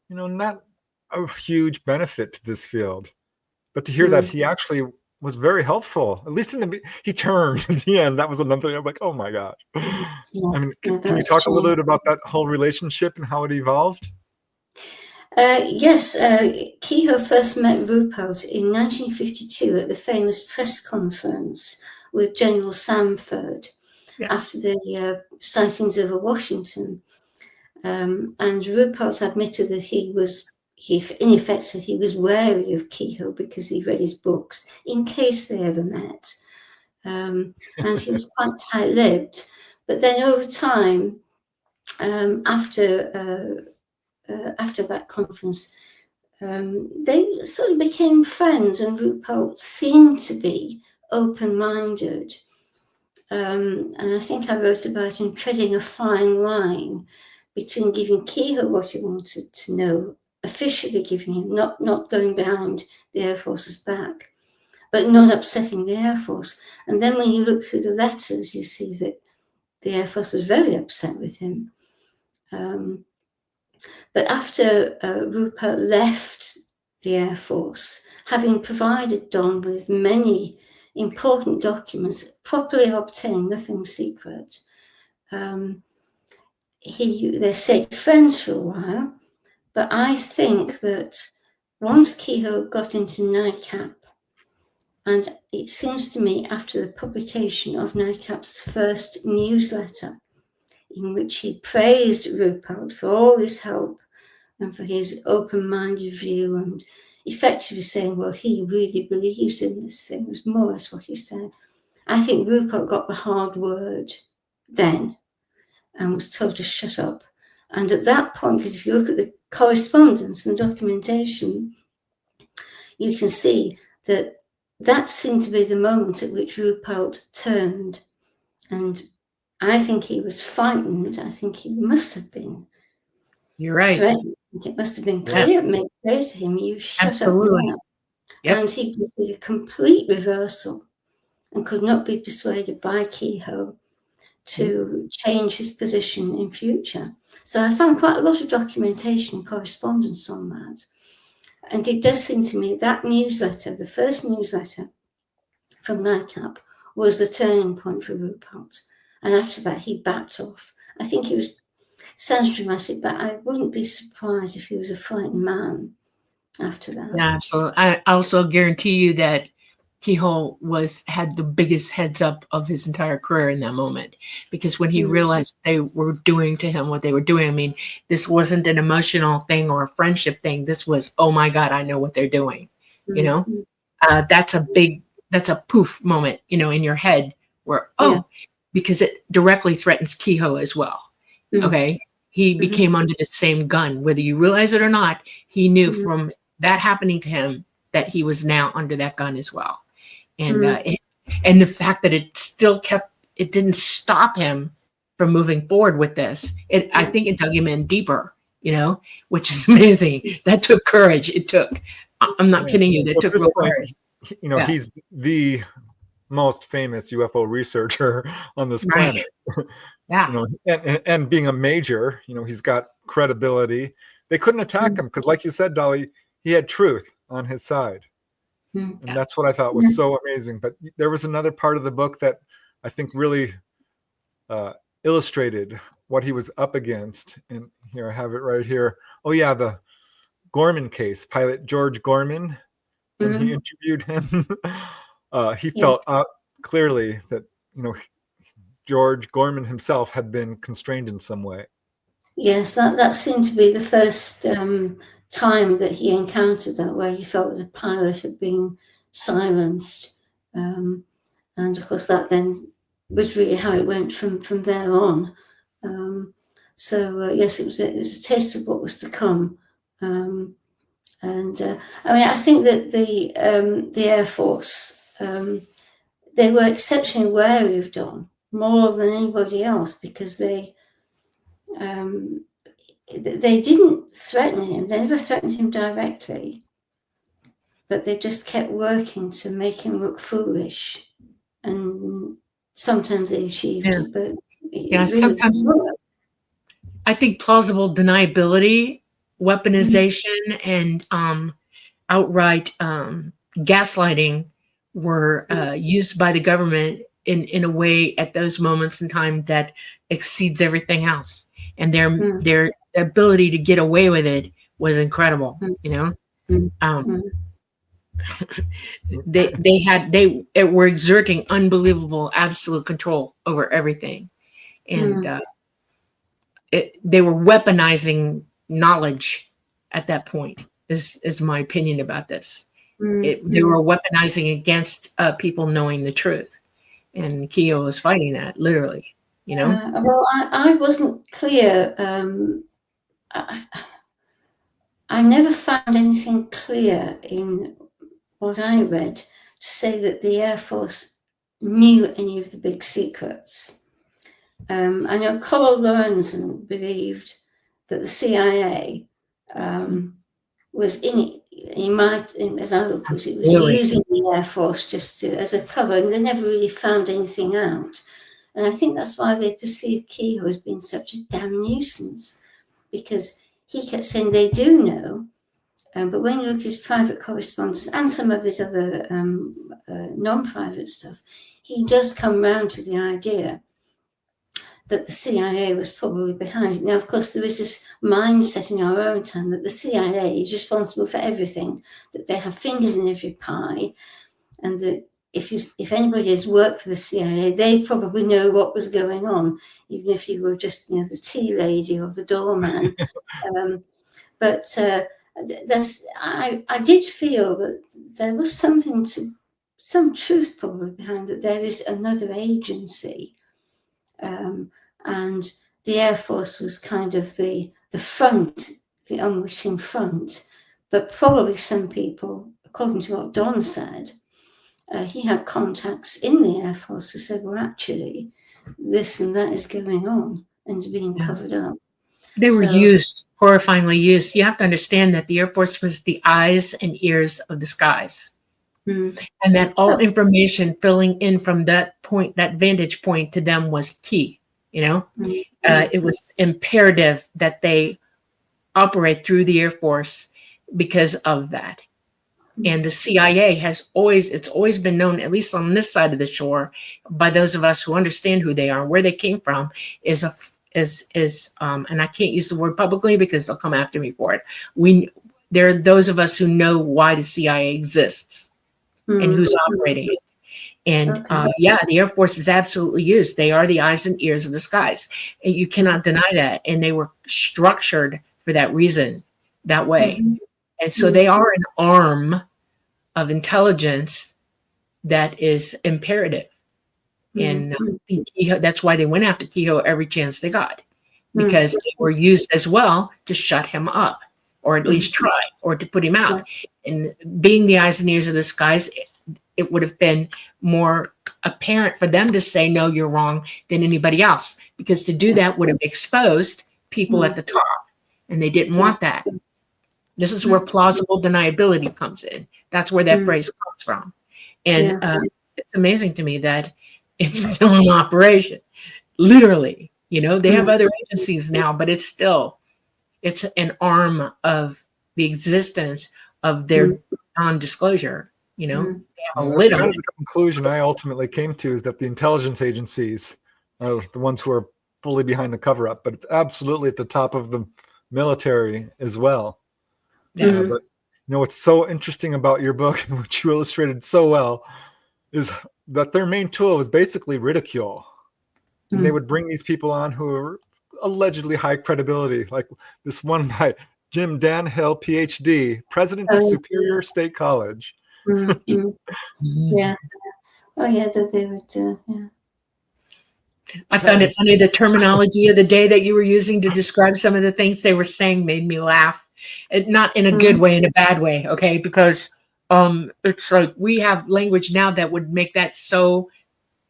not a huge benefit to this field. But to hear that he actually was very helpful, at least he turned at the end. That was another thing. I'm like, oh my God. Yeah, I mean, can you talk a little bit about that whole relationship and how it evolved? Yes, Keyhoe first met Ruppelt in 1952 at the famous press conference with General Samford after the sightings over Washington. And Ruppelt admitted that he was wary of Keyhoe because he read his books in case they ever met. And he was quite tight-lipped. But then over time, after that conference, they sort of became friends, and Ruppelt seemed to be open-minded. And I think I wrote about him treading a fine line between giving Keyhoe what he wanted to know, officially giving him, not going behind the Air Force's back, but not upsetting the Air Force. And then when you look through the letters, you see that the Air Force was very upset with him. But after Rupert left the Air Force, having provided Don with many important documents, properly obtained, nothing secret, they stayed friends for a while. But I think that once Keyhoe got into NICAP, and it seems to me after the publication of NICAP's first newsletter, in which he praised Ruppelt for all his help and for his open-minded view and effectively saying, well, he really believes in this thing, was more or less what he said. I think Ruppelt got the hard word then and was told to shut up. And at that point, because if you look at the correspondence and documentation, you can see that that seemed to be the moment at which Ruppelt turned. And I think he was frightened. I think he must have been. You're right. Threatened. It must have been clear, made clear to him, you shut up now. Yep. And he did a complete reversal and could not be persuaded by Keyhoe to change his position in future. So I found quite a lot of documentation and correspondence on that. And it does seem to me that newsletter, the first newsletter from NICAP, was the turning point for Ruppelt. And after that, he backed off. I think he was, sounds dramatic, but I wouldn't be surprised if he was a frightened man after that. Yeah, absolutely. I also guarantee you that Keyhoe had the biggest heads up of his entire career in that moment, because when he realized they were doing to him what they were doing, I mean, this wasn't an emotional thing or a friendship thing. This was, oh my God, I know what they're doing. You know, that's a poof moment, you know, in your head where, because it directly threatens Keyhoe as well. Okay. He became under the same gun, whether you realize it or not. He knew from that happening to him that he was now under that gun as well. And and the fact that it didn't stop him from moving forward with this. I think it dug him in deeper, you know, which is amazing. That took courage. It took. I'm not kidding you. That took real courage. You know, he's the most famous UFO researcher on this planet. Yeah. You know, and being a major, you know, he's got credibility. They couldn't attack him because, like you said, Dolly, he had truth on his side. And that's what I thought was so amazing. But there was another part of the book that I think really illustrated what he was up against. And here I have it right here. Oh yeah, the Gorman case, pilot George Gorman. When he interviewed him, he felt clearly that, you know, George Gorman himself had been constrained in some way. Yes, that seemed to be the first time that he encountered that, where he felt that the pilot had been silenced. And of course, that then was really how it went from there on. Yes, it was a taste of what was to come. I mean, I think that the Air Force, they were exceptionally wary of Don, more than anybody else, because they didn't threaten him. They never threatened him directly, but they just kept working to make him look foolish. And sometimes they achieved it, but really sometimes I think plausible deniability, weaponization, and outright gaslighting were used by the government in a way at those moments in time that exceeds everything else. And their ability to get away with it was incredible, you know. They were exerting unbelievable absolute control over everything, and they were weaponizing knowledge at that point. Is my opinion about this. They were weaponizing against people knowing the truth, and Keyhoe was fighting that literally. You know. Well, I wasn't clear. I never found anything clear in what I read to say that the Air Force knew any of the big secrets. I know Carl Lorenzen believed that the CIA was in it. He might, as I would put it, was using the Air Force just as a cover, and they never really found anything out. And I think that's why they perceived Keyhoe as being such a damn nuisance, because he kept saying they do know. But when you look at his private correspondence and some of his other non-private stuff, he does come round to the idea that the CIA was probably behind it. Now, of course, there is this mindset in our own time that the CIA is responsible for everything, that they have fingers in every pie, and that if anybody has worked for the CIA, they probably know what was going on, even if you were just, you know, the tea lady or the doorman. But I did feel that there was some truth probably behind that. There is another agency, and the Air Force was kind of the front, the unwitting front. But probably some people, according to what Don said, he had contacts in the Air Force who said, well, actually, this and that is going on and is being covered up. They were used, horrifyingly used. You have to understand that the Air Force was the eyes and ears of the skies. And that all information filling in from that point, that vantage point to them was key. You know, it was imperative that they operate through the Air Force because of that. And the CIA it's always been known, at least on this side of the shore, by those of us who understand who they are and where they came from, is and I can't use the word publicly because they'll come after me for it. There are those of us who know why the CIA exists and who's operating it. And the Air Force is absolutely used. They are the eyes and ears of the skies. And you cannot deny that. And they were structured for that reason, that way. And so they are an arm of intelligence that is imperative. And that's why they went after Keyhoe every chance they got, because they were used as well to shut him up, or at least try, or to put him out. And being the eyes and ears of the skies, it would have been more apparent for them to say, no, you're wrong, than anybody else, because to do that would have exposed people at the top, and they didn't want that. This is where plausible deniability comes in. That's where that phrase comes from. And it's amazing to me that it's still in operation, literally. You know, they have other agencies now, but it's an arm of the existence of their non-disclosure. You know, that's kind of the conclusion I ultimately came to, is that the intelligence agencies are the ones who are fully behind the cover-up, but it's absolutely at the top of the military as well. But you know what's so interesting about your book, which you illustrated so well, is that their main tool was basically ridicule. And they would bring these people on who were allegedly high credibility, like this one by Jim Danhill, PhD, president of Superior State College. Yeah. Oh, yeah, that they would do. Yeah. I found it funny. The terminology of the day that you were using to describe some of the things they were saying made me laugh. Not in a good way, in a bad way, okay? Because it's like we have language now that would make that so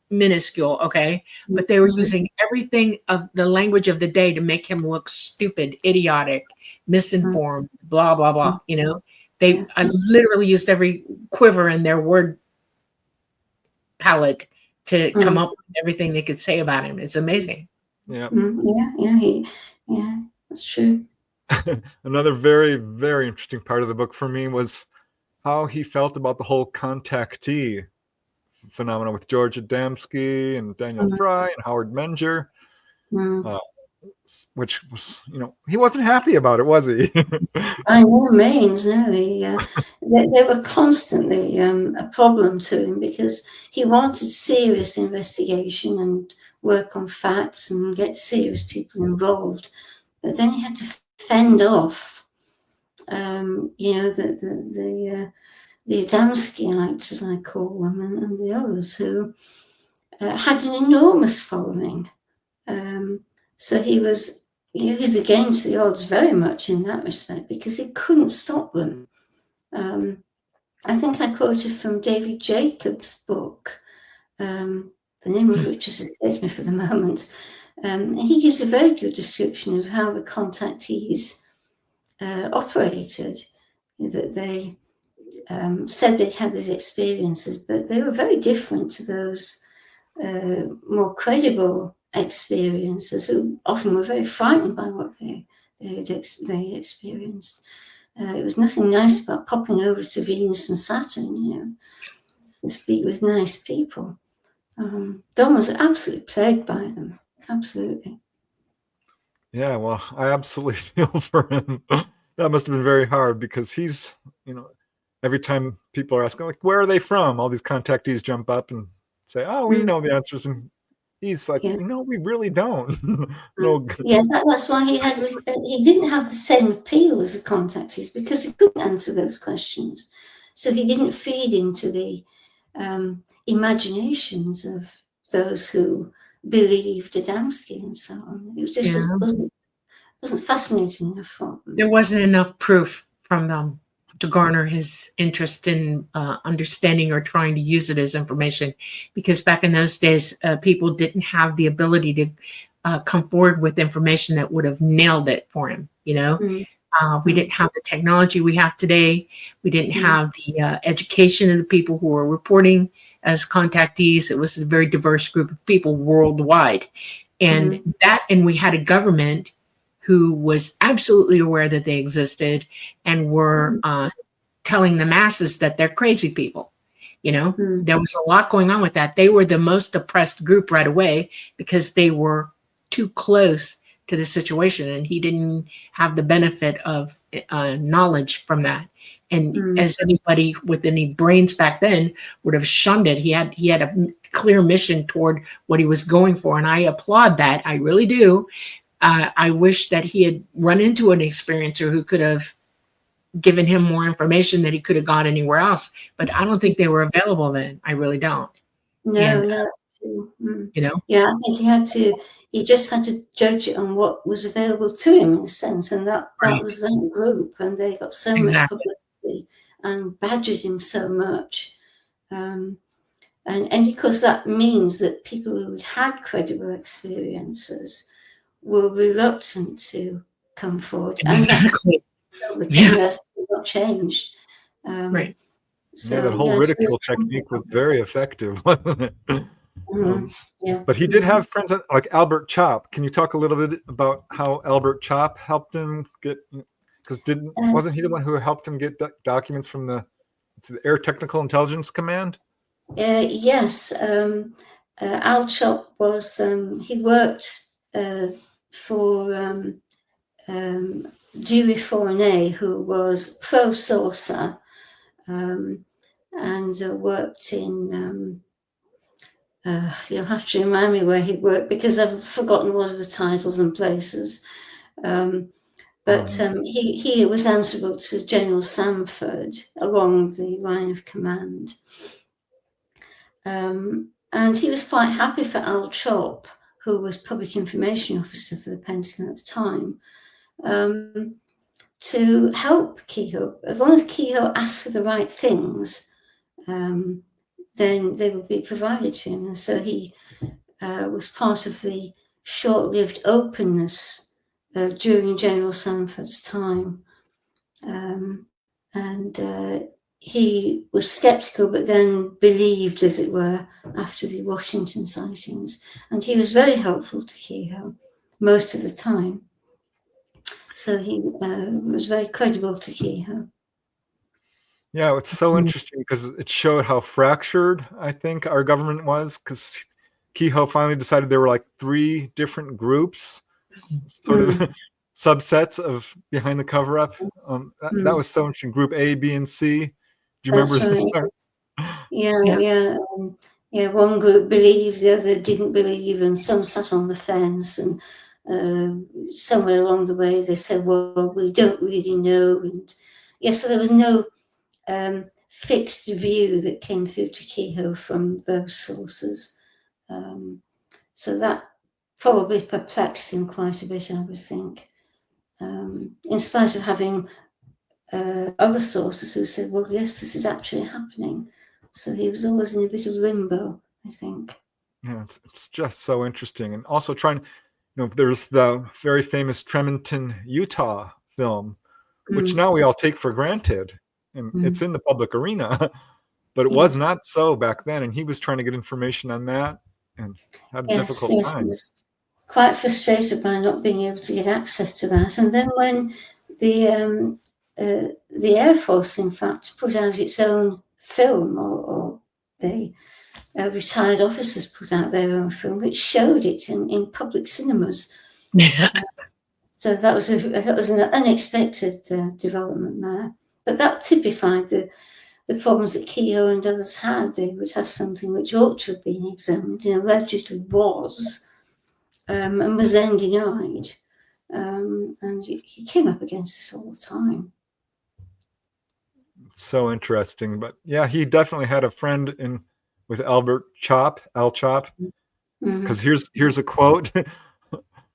minuscule, okay? But they were using everything of the language of the day to make him look stupid, idiotic, misinformed, blah, blah, blah, you know? I literally used every quiver in their word palette to come up with everything they could say about him. It's amazing. Yeah, that's true. Another very, very interesting part of the book for me was how he felt about the whole contactee phenomenon with George Adamski and Daniel Fry and Howard Menger, which was, you know, he wasn't happy about it, was he? By no means, no. They were constantly a problem to him, because he wanted serious investigation and work on facts and get serious people involved. But then he had to fend off, you know, the Adamskiites, as I call them, and the others who had an enormous following. So he was against the odds very much in that respect, because he couldn't stop them. I think I quoted from David Jacobs' book, the name of which just escapes me for the moment. He gives a very good description of how the contactees operated, that they said they'd had these experiences, but they were very different to those more credible experiences, who often were very frightened by what they experienced. It was nothing nice about popping over to Venus and Saturn, you know, to speak with nice people. Don was absolutely plagued by them, absolutely. Yeah, well, I absolutely feel for him. That must have been very hard, because he's, you know, every time people are asking, like, where are they from? All these contactees jump up and say, oh, we know the answers. And He's like, we really don't. No. Yeah, that's why he didn't have the same appeal as the contactees, because he couldn't answer those questions. So he didn't feed into the imaginations of those who believed Adamski and so on. It just wasn't fascinating enough for them. There wasn't enough proof from them to garner his interest in understanding or trying to use it as information, because back in those days, people didn't have the ability to come forward with information that would have nailed it for him. We didn't have the technology we have today. We didn't have the education of the people who were reporting as contactees. It was a very diverse group of people worldwide. And we had a government who was absolutely aware that they existed and were telling the masses that they're crazy people. There was a lot going on with that. They were the most oppressed group right away because they were too close to the situation, and he didn't have the benefit of knowledge from that. And as anybody with any brains back then would have shunned it, he had a clear mission toward what he was going for, and I applaud that. I really do. I wish that he had run into an experiencer who could have given him more information that he could have got anywhere else. But I don't think they were available then. I really don't. No, that's true. Yeah, I think he just had to judge it on what was available to him, in a sense, and that was that group, and they got so much publicity and badgered him so much. And of course that means that people who had credible experiences were reluctant to come forward. Exactly. And that's not changed. Right. So, that whole ridicule technique was very effective, wasn't it? But he did have friends like Albert Chop. Can you talk a little bit about how Albert Chop helped him get? Because wasn't he the one who helped him get documents from the Air Technical Intelligence Command? Yes. Al Chop was. He worked for Dewey Fournay, who was pro-saucer, and worked in, you'll have to remind me where he worked, because I've forgotten a lot of the titles and places. But he was answerable to General Sanford along the line of command. And he was quite happy for Al Chop, who was Public Information Officer for the Pentagon at the time, to help Keyhoe. As long as Keyhoe asked for the right things, then they would be provided to him. And so he was part of the short-lived openness during General Sanford's time. He was skeptical, but then believed, as it were, after the Washington sightings. And he was very helpful to Keyhoe most of the time. So he was very credible to Keyhoe. Yeah, it's so interesting because it showed how fractured, I think, our government was, because Keyhoe finally decided there were like 3 different groups, sort of subsets of behind the cover-up. That was so interesting. Group A, B, and C. Do you remember this? Yeah. One group believed, the other didn't believe, and some sat on the fence. And somewhere along the way, they said, "Well, we don't really know." And so there was no fixed view that came through to Keyhoe from those sources. So that probably perplexed him quite a bit, I would think. In spite of having other sources who said, well, yes, this is actually happening. So he was always in a bit of limbo, I think. Yeah, it's just so interesting. And also trying, there's the very famous Tremonton, Utah film, which now we all take for granted. And it's in the public arena, but it was not so back then. And he was trying to get information on that and had a difficult time. He was quite frustrated by not being able to get access to that. And then when the Air Force, in fact, put out its own film, or the retired officers put out their own film, which showed it in public cinemas. So that was an unexpected development there. But that typified the the problems that Keyhoe and others had, they would have something which ought to have been examined and allegedly was, and was then denied. And he came up against this all the time. So interesting. But yeah, he definitely had a friend with Albert Chop, Al Chop. Because here's a quote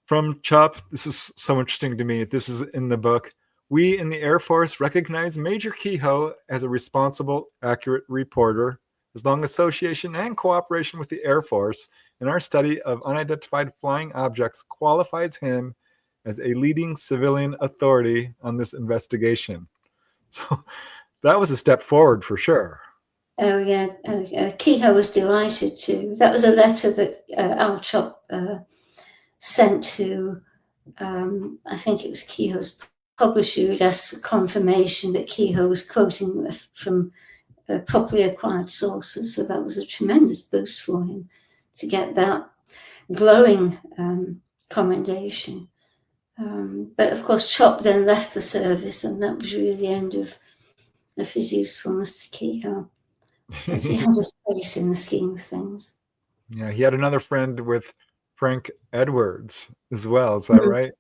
from Chop. This is so interesting to me. This is in the book. We in the Air Force recognize Major Keyhoe as a responsible, accurate reporter. His long association and cooperation with the Air Force in our study of unidentified flying objects qualifies him as a leading civilian authority on this investigation. So that was a step forward for sure. Oh yeah, Keyhoe was delighted to. That was a letter that Al Chop sent to, I think it was Keyhoe's publisher, who'd asked for confirmation that Keyhoe was quoting from properly acquired sources. So that was a tremendous boost for him to get that glowing commendation. But of course, Chop then left the service, and that was really the end of his usefulness to Keyhoe. But he has his place in the scheme of things. Yeah, he had another friend with Frank Edwards as well. Is that right?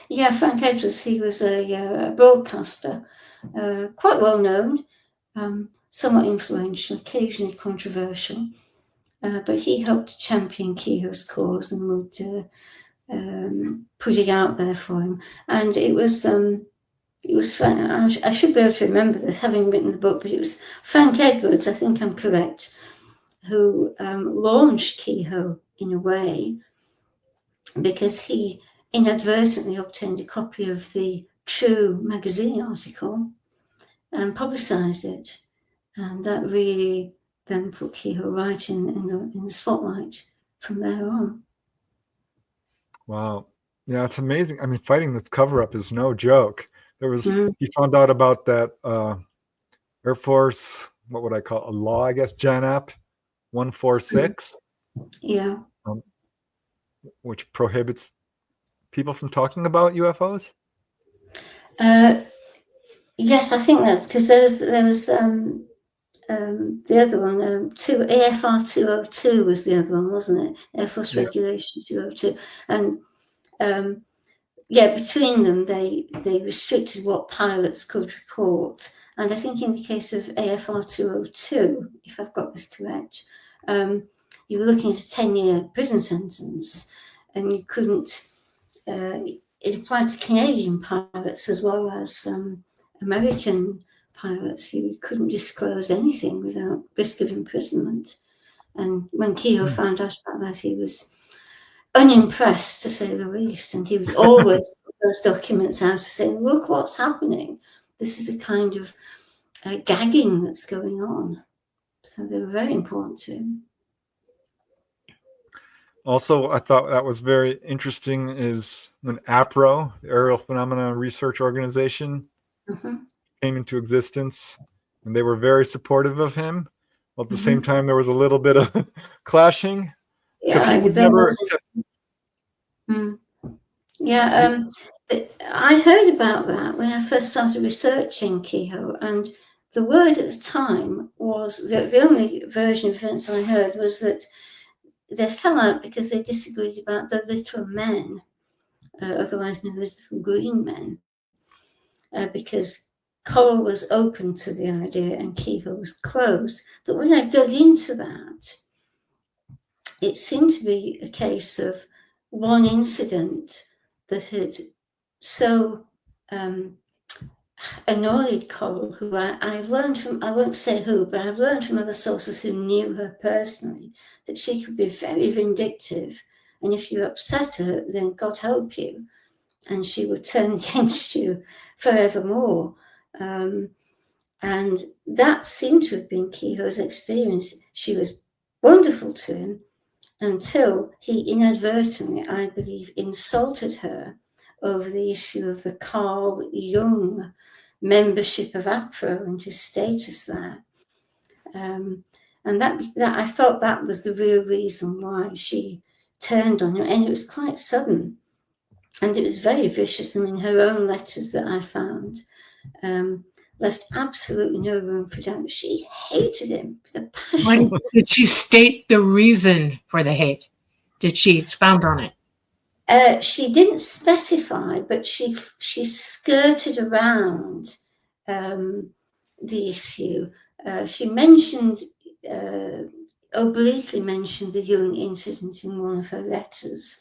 Yeah, Frank Edwards. He was a broadcaster, quite well known, somewhat influential, occasionally controversial. But he helped champion Keyhoe's cause and would put it out there for him. And it was I should be able to remember this, having written the book, but it was Frank Edwards, I think I'm correct, who launched Keyhoe in a way, because he inadvertently obtained a copy of the True magazine article and publicised it. And that really then put Keyhoe right in the spotlight from there on. Wow. Yeah, it's amazing. I mean, fighting this cover-up is no joke. He found out about that Air Force, what would I call it, a law, I guess, JANAP 146. Yeah. Which prohibits people from talking about UFOs? Yes, I think that's because there was the other one, AFR 202 was the other one, wasn't it? Air Force Regulation 202. And between them, they restricted what pilots could report. And I think in the case of AFR 202, if I've got this correct, you were looking at a 10-year prison sentence, and you couldn't, it applied to Canadian pilots as well as American pilots. You couldn't disclose anything without risk of imprisonment. And when Keyhoe found out about that, he was unimpressed, to say the least. And he would always put those documents out to say, look what's happening. This is the kind of gagging that's going on. So they were very important to him. Also, I thought that was very interesting is when APRO, the Aerial Phenomena Research Organization, came into existence, and they were very supportive of him. Well, at the same time, there was a little bit of clashing. Yeah, he would never I heard about that when I first started researching Keyhoe, and the word at the time was, the only version of events I heard was that they fell out because they disagreed about the little men, otherwise known as little green men, because Powell was open to the idea and Keyhoe was closed. But when I dug into that, it seemed to be a case of one incident that had so annoyed Coral, who I've learned from, I won't say who, but I've learned from other sources who knew her personally, that she could be very vindictive. And if you upset her, then God help you. And she would turn against you forevermore. And that seemed to have been Keyhoe's experience. She was wonderful to him until he inadvertently, I believe, insulted her over the issue of the Carl Jung membership of APRO and his status there. And that I felt that was the real reason why she turned on him. And it was quite sudden. And it was very vicious. I mean, her own letters that I found, left absolutely no room for doubt. She hated him with a passion. When did she state the reason for the hate? Did she expound on it? She didn't specify, but she skirted around the issue. She mentioned, obliquely mentioned the Jung incident in one of her letters.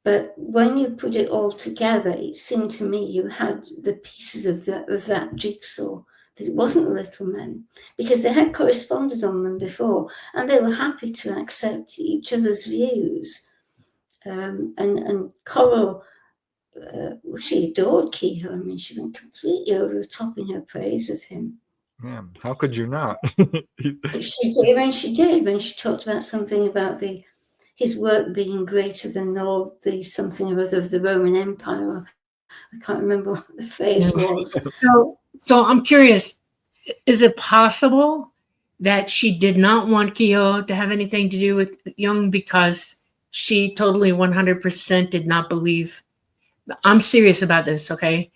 But when you put it all together, it seemed to me you had the pieces of that jigsaw, that it wasn't the little men, because they had corresponded on them before, and they were happy to accept each other's views. And Coral, she adored Keyhoe. I mean, she went completely over the top in her praise of him. Yeah, how could you not? She did, when she talked about something about his work being greater than all the something or other of the Roman Empire. I can't remember what the phrase was. So I'm curious, is it possible that she did not want Keyhoe to have anything to do with Jung because she totally 100% did not believe? I'm serious about this, okay?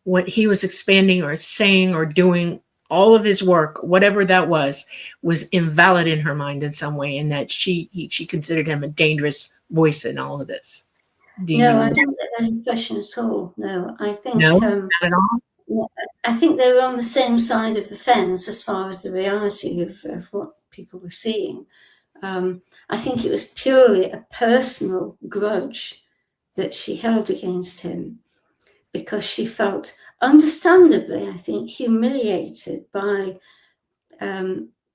What he was expanding or saying or doing, all of his work, whatever that was invalid in her mind in some way, and that she considered him a dangerous voice in all of this. No, I don't get that impression at all. No, I think no, not at all. I think they were on the same side of the fence as far as the reality of what people were seeing. I think it was purely a personal grudge that she held against him, because she felt, understandably, I think, humiliated by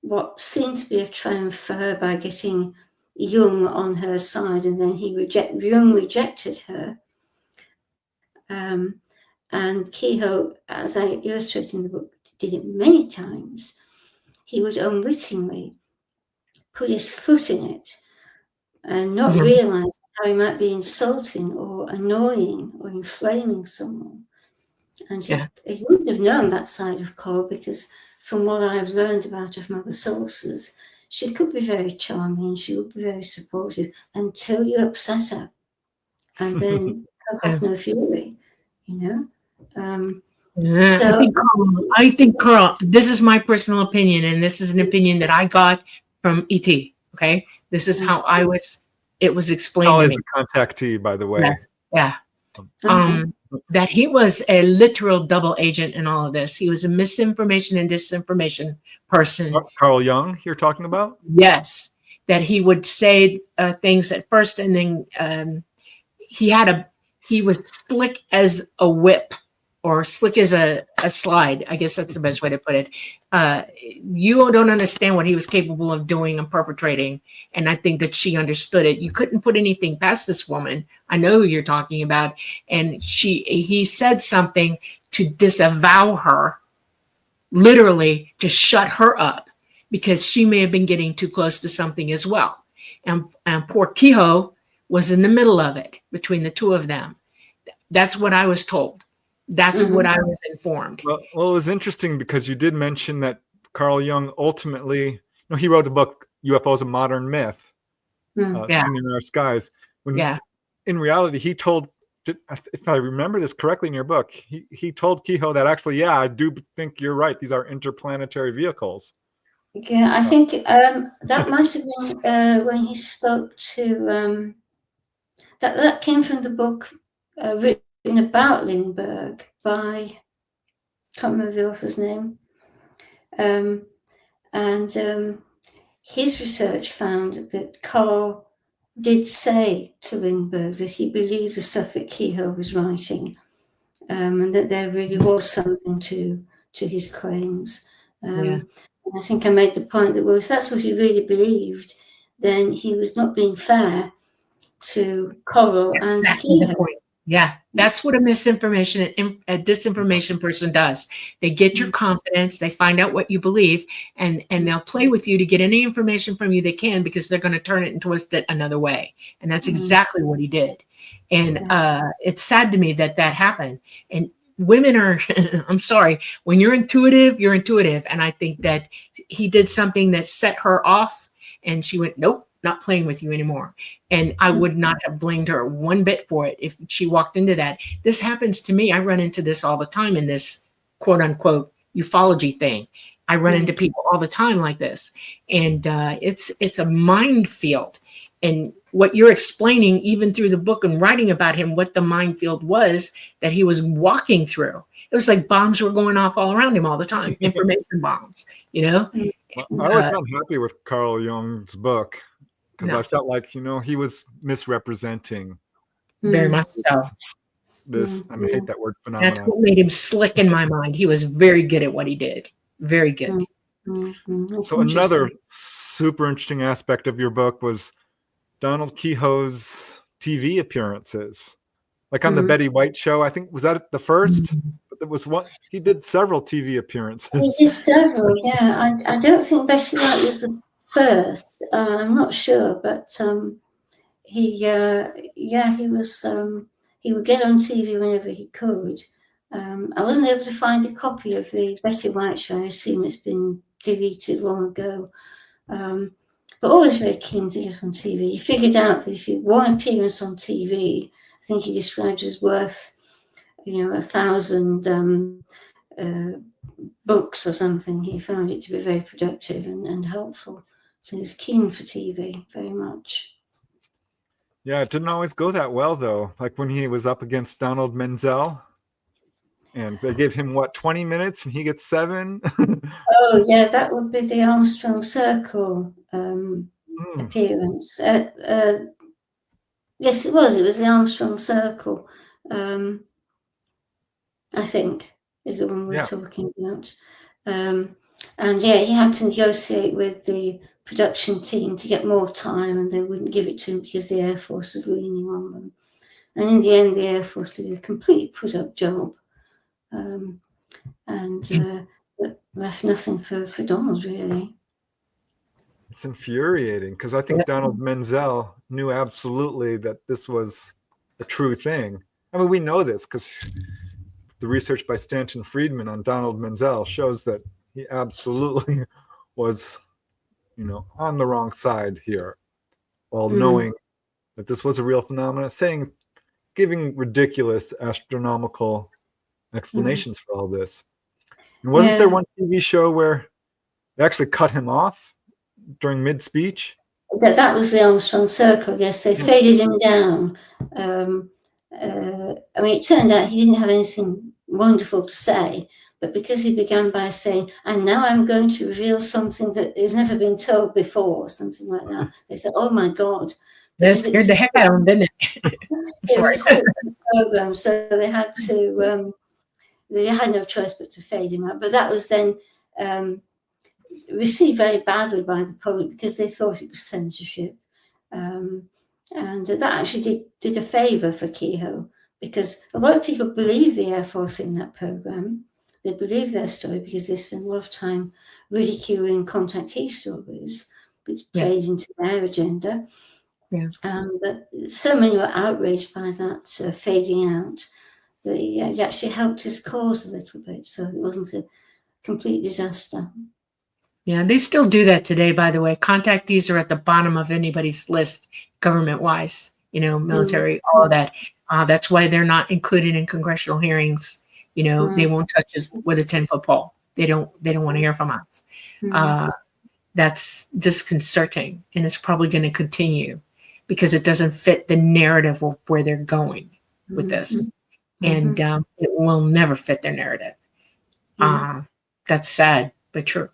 what seemed to be a triumph for her by getting Jung on her side, and then Jung rejected her. And Keyhoe, as I illustrate in the book, did it many times. He would unwittingly put his foot in it and not realize how he might be insulting or annoying or inflaming someone. And he wouldn't have known that side of Coral, because from what I've learned about her from other sources, she could be very charming, she would be very supportive until you upset her. And then her hath no fury, you know? I think, Carl, this is my personal opinion, and this is an opinion that I got from ET. Okay, this is how it was explained to me. Is a contactee, by the way. Yes. Yeah. That he was a literal double agent in all of this. He was a misinformation and disinformation person. Carl Jung, you're talking about? Yes, that he would say things at first, and then he was slick as a whip, or slick as a slide. I guess that's the best way to put it. You don't understand what he was capable of doing and perpetrating. And I think that she understood it. You couldn't put anything past this woman. I know who you're talking about. And he said something to disavow her, literally to shut her up, because she may have been getting too close to something as well. And poor Keyhoe was in the middle of it, between the two of them. That's what I was told. That's what I was informed. Well, it was interesting because you did mention that Carl Jung ultimately, he wrote the book UFOs: A Modern Myth, Seen in Our Skies. In reality, he told, if I remember this correctly in your book, he told Keyhoe that actually, I do think you're right. These are interplanetary vehicles. Yeah, I think that might have been when he spoke to, that came from the book written about Lindbergh by, I can't remember the author's name, and his research found that Carl did say to Lindbergh that he believed the stuff that Keyhoe was writing, and that there really was something to his claims. And I think I made the point that, well, if that's what he really believed, then he was not being fair to Coral and Keyhoe. Yeah, that's what a misinformation and a disinformation person does. They get your confidence, they find out what you believe, and they'll play with you to get any information from you they can, because they're going to turn it and twist it another way. And that's exactly what he did. And it's sad to me that happened. And women are, I'm sorry, when you're intuitive, you're intuitive. And I think that he did something that set her off, and she went, nope, not playing with you anymore. And I would not have blamed her one bit for it if she walked into that. This happens to me. I run into this all the time in this quote unquote ufology thing. I run into people all the time like this. And it's a minefield. And what you're explaining, even through the book and writing about him, what the minefield was that he was walking through. It was like bombs were going off all around him all the time, information bombs, you know? Well, I was not happy with Carl Jung's book because I felt like, he was misrepresenting. Very much so. This, I hate that word, phenomenon. That's what made him slick in my mind. He was very good at what he did. Very good. So another super interesting aspect of your book was Donald Keyhoe's TV appearances. Like on the Betty White show, I think, was that the first? But there was one, he did several TV appearances. He did several, yeah. I don't think Betty White was the first. I'm not sure, but he was, he would get on TV whenever he could. I wasn't able to find a copy of the Betty White show. I assume it's been deleted long ago. But always very keen to get on TV. He figured out that if you one appearance on TV, I think he described as worth, 1,000 books or something. He found it to be very productive and helpful. So he was keen for TV very much. Yeah, it didn't always go that well, though. Like when he was up against Donald Menzel, and they gave him, 20 minutes, and he gets 7? Oh, yeah, that would be the Armstrong Circle appearance. Yes, it was. It was the Armstrong Circle, I think, is the one we're talking about. And yeah, he had to negotiate with the production team to get more time, and they wouldn't give it to him because the Air Force was leaning on them. And in the end, the Air Force did a completely put-up job, and left nothing for Donald, really. It's infuriating because I think Donald Menzel knew absolutely that this was a true thing. I mean, we know this because the research by Stanton Friedman on Donald Menzel shows that he absolutely was, on the wrong side here, while knowing that this was a real phenomenon, giving ridiculous astronomical explanations for all this. And wasn't there one TV show where they actually cut him off during mid-speech? That was the Armstrong Circle, yes. They faded him down. It turned out he didn't have anything wonderful to say, but because he began by saying, and now I'm going to reveal something that has never been told before, something like that, they thought, oh my God. That scared the heck out of him, didn't it? It was a program, so they had to, they had no choice but to fade him out. But that was then received very badly by the public because they thought it was censorship. And that actually did a favor for Keyhoe, because a lot of people believe the Air Force in that program. They believe their story because they spend a lot of time ridiculing contactee stories, which played into their agenda. Yeah. But so many were outraged by that fading out that he actually helped his cause a little bit, so it wasn't a complete disaster. Yeah, they still do that today, by the way. Contactees are at the bottom of anybody's list, government-wise, military, all of that. That's why they're not included in congressional hearings. They won't touch us with a 10-foot pole. They don't want to hear from us. That's disconcerting, and it's probably going to continue because it doesn't fit the narrative of where they're going with this. And it will never fit their narrative. That's sad, but true.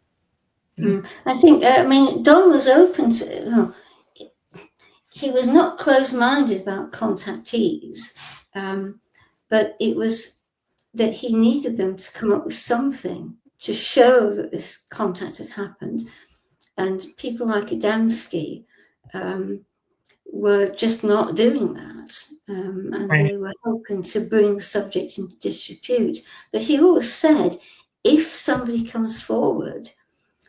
I think, Don was open to, he was not closed-minded about contactees, but it was that he needed them to come up with something to show that this contact had happened. And people like Adamski were just not doing that. And they were hoping to bring the subject into disrepute. But he always said, if somebody comes forward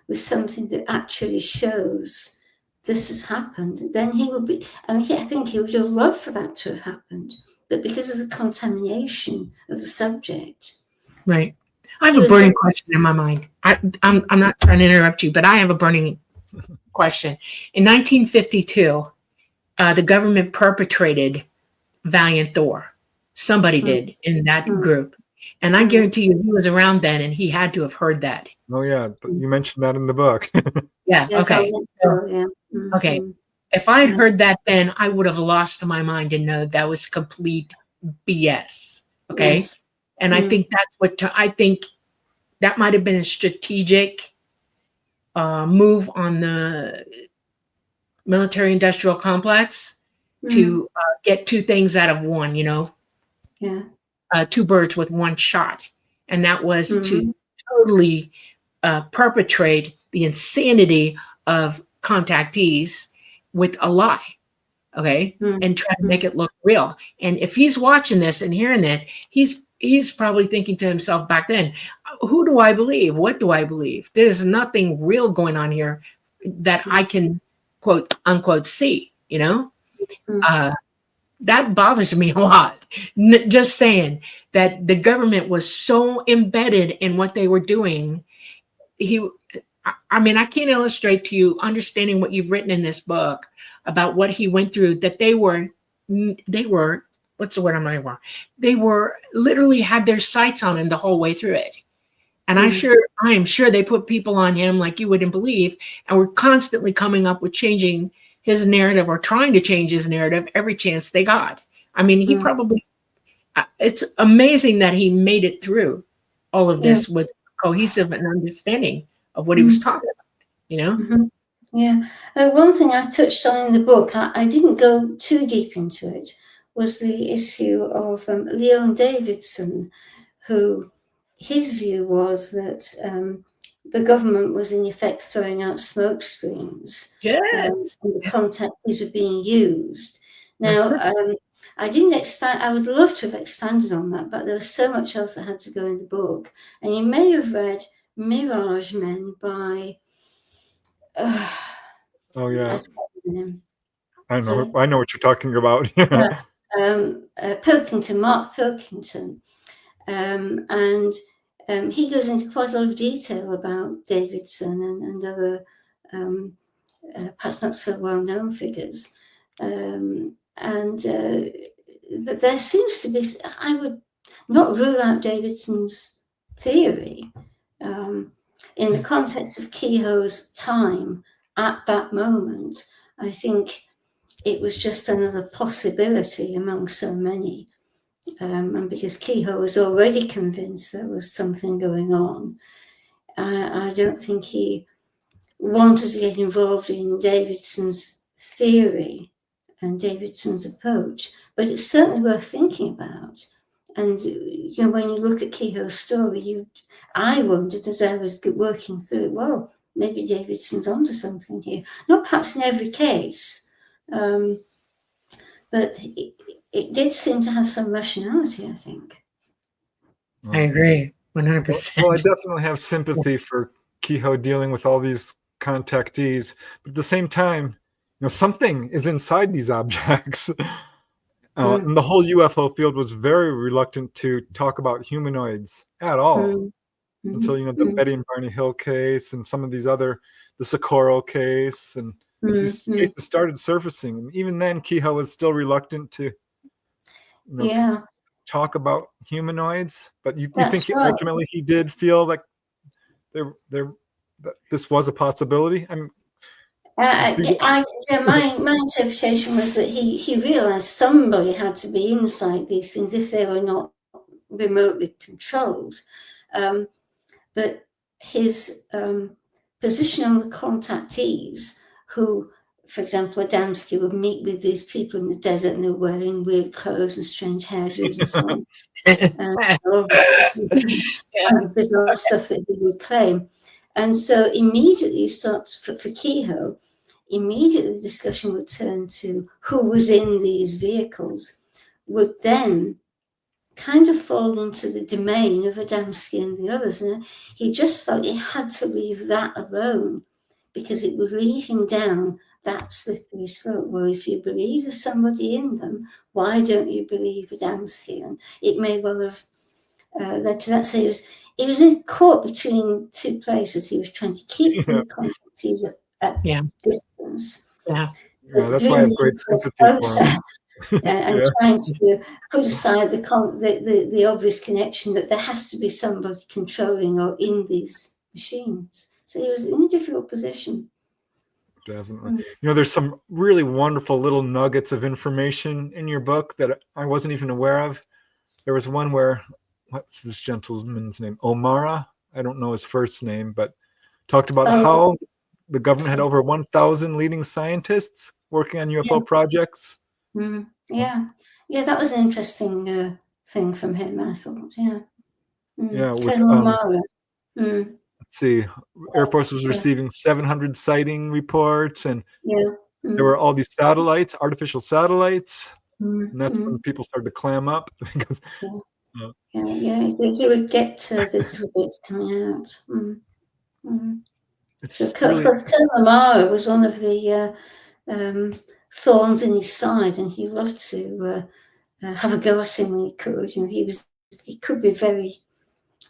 with something that actually shows this has happened, then he will be, I think he would have loved for that to have happened. But because of the contamination of the subject. Right. I have a burning question in my mind. I'm not trying to interrupt you, but I have a burning question. In 1952, the government perpetrated Valiant Thor. Somebody did in that group. And I guarantee you he was around then and he had to have heard that. Oh, yeah. You mentioned that in the book. Yeah. Okay. Okay. If I'd heard that then, I would have lost my mind and know that was complete BS. Okay. Yes. And I think that's what I think that might have been a strategic move on the military industrial complex to get two things out of one, Yeah. 2 birds with 1 shot. And that was to totally perpetrate the insanity of contactees with a lie. Okay. And try to make it look real. And if he's watching this and hearing that, he's probably thinking to himself back then, who do I believe? What do I believe? There's nothing real going on here that I can quote unquote see, that bothers me a lot. Just saying that the government was so embedded in what they were doing. I can't illustrate to you understanding what you've written in this book about what he went through, that they were, what's the word I'm looking for? They were literally had their sights on him the whole way through it. And I am sure they put people on him like you wouldn't believe, and were constantly coming up with changing his narrative or trying to change his narrative every chance they got. He probably, it's amazing that he made it through all of this with cohesive and understanding of what he was talking about, Yeah. One thing I touched on in the book, I didn't go too deep into it, was the issue of Leon Davidson, who his view was that the government was in effect throwing out smoke screens. And the contactees were being used. Now, I didn't expand. I would love to have expanded on that, but there was so much else that had to go in the book. And you may have read Mirage Men by. Oh yeah. I know what you're talking about. Pilkington, Mark Pilkington, and he goes into quite a lot of detail about Davidson and other perhaps not so well-known figures, and there seems to be. I would not rule out Davidson's theory in the context of Keyhoe's time at that moment. I think it was just another possibility among so many. And because Keyhoe was already convinced there was something going on, I don't think he wanted to get involved in Davidson's theory and Davidson's approach. But it's certainly worth thinking about. And when you look at Keyhoe's story, I wondered as I was working through it, well, maybe Davidson's onto something here. Not perhaps in every case, but it did seem to have some rationality, I think. I agree, 100%. Well, I definitely have sympathy for Keyhoe dealing with all these contactees, but at the same time, something is inside these objects. And the whole UFO field was very reluctant to talk about humanoids at all until the Betty and Barney Hill case and some of these other, the Socorro case, and these cases started surfacing. And even then, Keyhoe was still reluctant to talk about humanoids. But you think ultimately he did feel like that this was a possibility? My interpretation was that he realized somebody had to be inside these things if they were not remotely controlled. But his position on the contactees, who, for example, Adamski would meet with these people in the desert and they're wearing weird clothes and strange hairdos and so on. All this bizarre stuff that he would claim. And so immediately you start, for Keyhoe, immediately the discussion would turn to who was in these vehicles, would then kind of fall into the domain of Adamski and the others. And he just felt he had to leave that alone because it would lead him down that slippery slope. Well, if you believe there's somebody in them, why don't you believe Adamski? And it may well have led to that. So he was in caught between two places. He was trying to keep the contactees at Yeah. distance. Yeah. Yeah, that's why I have great sympathy for him. And Yeah. trying to put aside the obvious connection that there has to be somebody controlling or in these machines. So he was in a difficult position. Definitely. You know, there's some really wonderful little nuggets of information in your book that I wasn't even aware of. There was one where, what's this gentleman's name? Omara. I don't know his first name, but talked about how the government had over 1,000 leading scientists working on UFO projects. Yeah, that was an interesting thing from him, I thought. Yeah, yeah. With, Colonel O'Mara. Let's see, Air Force was receiving 700 sighting reports, and there were all these satellites, artificial satellites, and that's when people started to clam up because. He would get these little bits coming out. So, of really... course, Colonel O'Mara was one of the thorns in his side, and he loved to have a go at him when he could. You know, he could be very,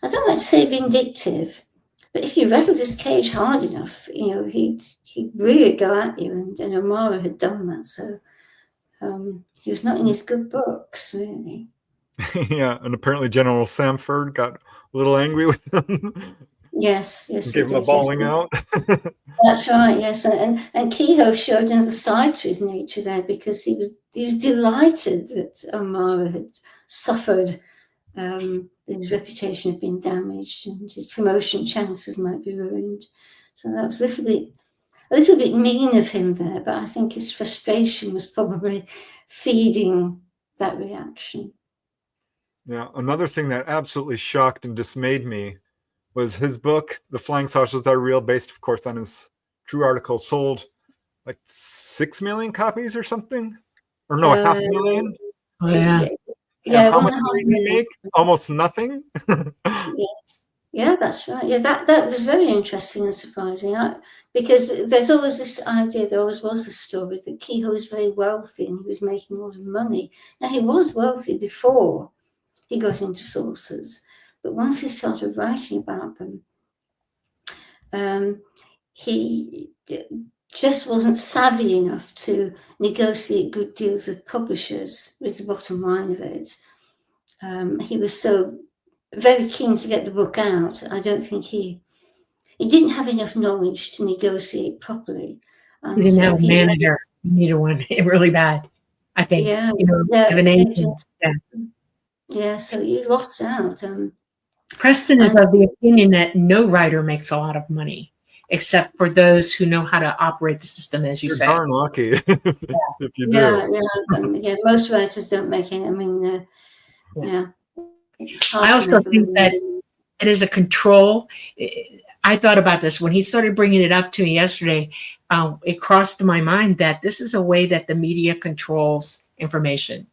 I don't like to say vindictive, but if you rattled his cage hard enough, you know, he'd really go at you, and O'Mara had done that. So he was not in his good books, really. Yeah, and apparently General Samford got a little angry with him. Yes, gave him a bawling out. That's right. Yes, and Keyhoe showed another side to his nature there, because he was delighted that O'Mara had suffered. His reputation had been damaged, and his promotion chances might be ruined. So that was a little bit mean of him there, but I think his frustration was probably feeding that reaction. Yeah, another thing that absolutely shocked and dismayed me was his book, The Flying Saucers Are Real, based, of course, on his true article, sold like 6 million copies or something? Or no, 500,000? Oh, yeah. Yeah, how much did he make? Almost nothing? Yes. Yeah, that's right. Yeah, that was very interesting and surprising, because there's always this idea, there always was this story that Keyhoe was very wealthy and he was making a lot of money. Now, he was wealthy before he got into saucers, but once he started writing about them, he just wasn't savvy enough to negotiate good deals with publishers, was the bottom line of it. He was so very keen to get the book out. I don't think he didn't have enough knowledge to negotiate properly. He didn't have a manager. He needed one really bad, I think. Yeah, have an agent. Yeah, so he lost out. Preston is of the opinion that no writer makes a lot of money, except for those who know how to operate the system, as you say. You're darn lucky if you do. Yeah, most writers don't make any. I mean, I also think that it is a control. I thought about this when he started bringing it up to me yesterday. It crossed my mind that this is a way that the media controls information.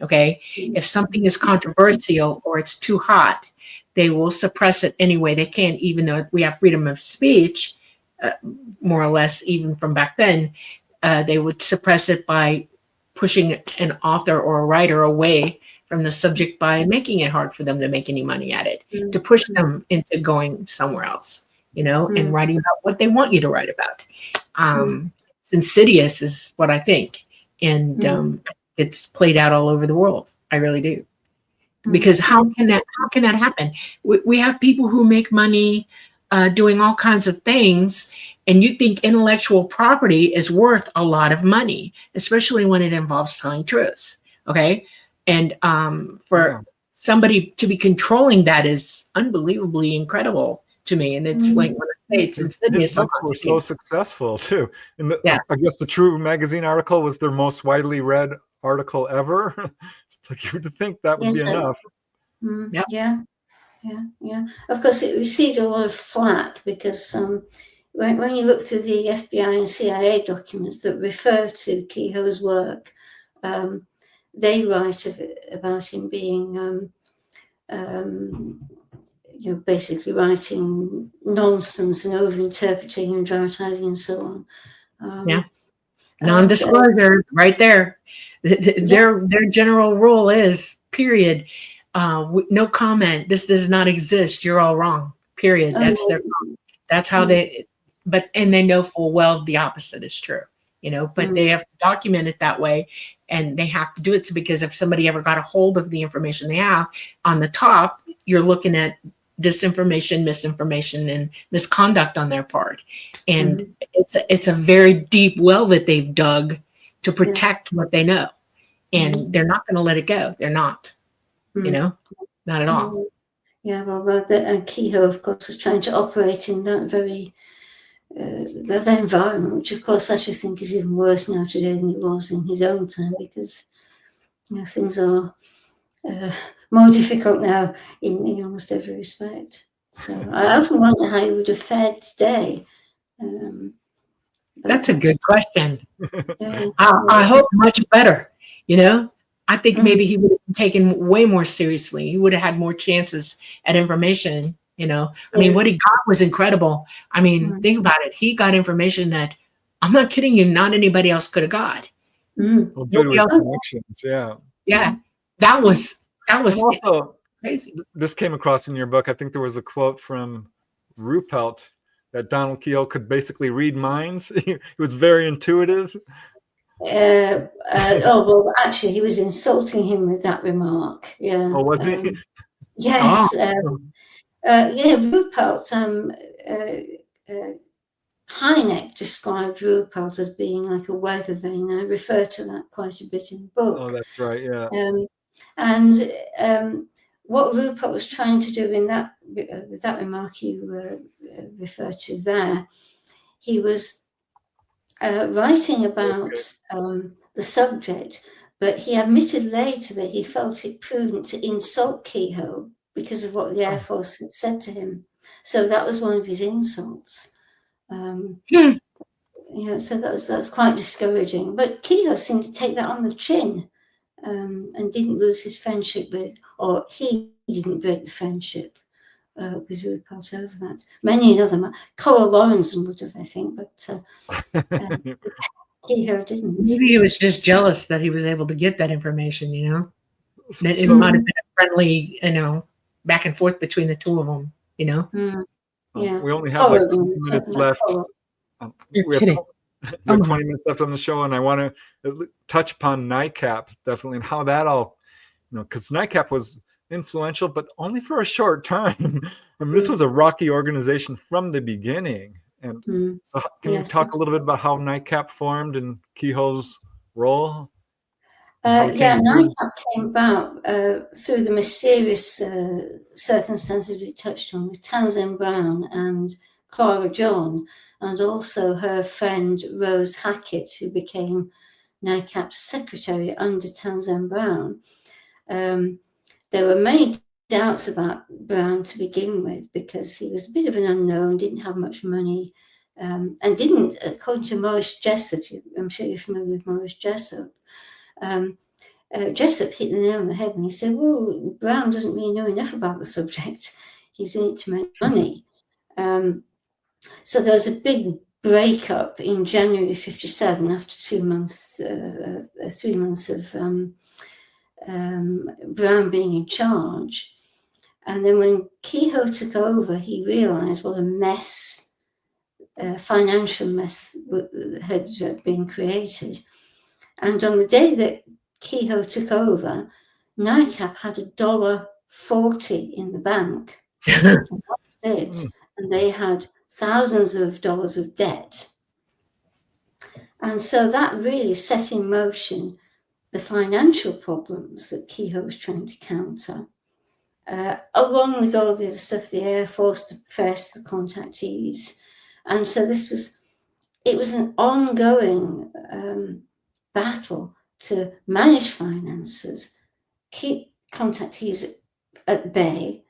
Okay, if something is controversial or it's too hot, they will suppress it anyway. They can't, even though we have freedom of speech, more or less, even from back then, they would suppress it by pushing an author or a writer away from the subject by making it hard for them to make any money at it, to push them into going somewhere else, and writing about what they want you to write about. It's insidious is what I think. And it's played out all over the world. I really do. Because how can that happen? We have people who make money doing all kinds of things, and you think intellectual property is worth a lot of money, especially when it involves telling truths. Okay. And for somebody to be controlling that is unbelievably incredible to me. And it's like when I say it's insidious. His books were so successful too. And I guess the True magazine article was their most widely read article ever. It's like you would think that would be enough. Yeah. Of course, it received a lot of flack because when you look through the FBI and CIA documents that refer to Keyhoe's work, they write about him being, basically writing nonsense and over-interpreting and dramatizing and so on. Non-disclosure, right there. Their general rule is, period. No comment. This does not exist. You're all wrong. Period. That's how they and they know full well the opposite is true, but they have to document it that way, and they have to do it because if somebody ever got a hold of the information they have on the top, you're looking at disinformation, misinformation, and misconduct on their part. And it's a very deep well that they've dug to protect what they know. And they're not going to let it go. They're not, not at all. Yeah, well, Keyhoe, of course, was trying to operate in that very that environment, which, of course, I just think is even worse now today than it was in his own time, because things are more difficult now in almost every respect. So I often wonder how he would have fared today. That's a good question. I hope much better. I think maybe he would have been taken way more seriously. He would have had more chances at information. I mean, what he got was incredible. I mean, think about it. He got information that, I'm not kidding you, not anybody else could have got. Well, due to his connections, yeah. That was also crazy. This came across in your book. I think there was a quote from Ruppelt that Donald Keyhoe could basically read minds. He was very intuitive. Well, actually, he was insulting him with that remark. Yeah. Oh, was he? Yes. Ruppelt. Hynek described Ruppelt as being like a weather vane. I refer to that quite a bit in the book. Oh, that's right. Yeah. And what Ruppelt was trying to do with that remark you refer to there, he was writing about the subject, but he admitted later that he felt it prudent to insult Keyhoe because of what the Air Force had said to him. So that was one of his insults. So that's quite discouraging. But Keyhoe seemed to take that on the chin, and didn't lose his friendship or he didn't break the friendship with Ruppelt over that. Many another Coral Lawrence would have, I think, but Keyhoe didn't. Maybe he was just jealous that he was able to get that information, that it might have been a friendly, back and forth between the two of them, Yeah. We only have like 20 minutes left. We have 20 minutes left on the show, and I want to touch upon NICAP definitely, and how that all, because NICAP was influential, but only for a short time. I mean, this was a rocky organization from the beginning. And so can you talk a little bit about how NICAP formed and Keyhoe's role? NICAP came about through the mysterious circumstances we touched on with Townsend Brown and Clara John, and also her friend Rose Hackett, who became NICAP's secretary under Townsend Brown. There were many doubts about Brown to begin with because he was a bit of an unknown, didn't have much money, and didn't, according to Maurice Jessup, I'm sure you're familiar with Maurice Jessup, Jessup hit the nail on the head when he said, well, Brown doesn't really know enough about the subject. He's in it to make money. So there was a big breakup in January 1957 after 3 months of Brown being in charge. And then when Keyhoe took over, he realized what a mess, financial mess had been created. And on the day that Keyhoe took over, NICAP had $1.40 in the bank. And that was it. And they had thousands of dollars of debt. And so that really set in motion the financial problems that Keyhoe was trying to counter, along with all of the other stuff, the Air Force, the press, the contactees. And so it was an ongoing battle to manage finances, keep contactees at bay,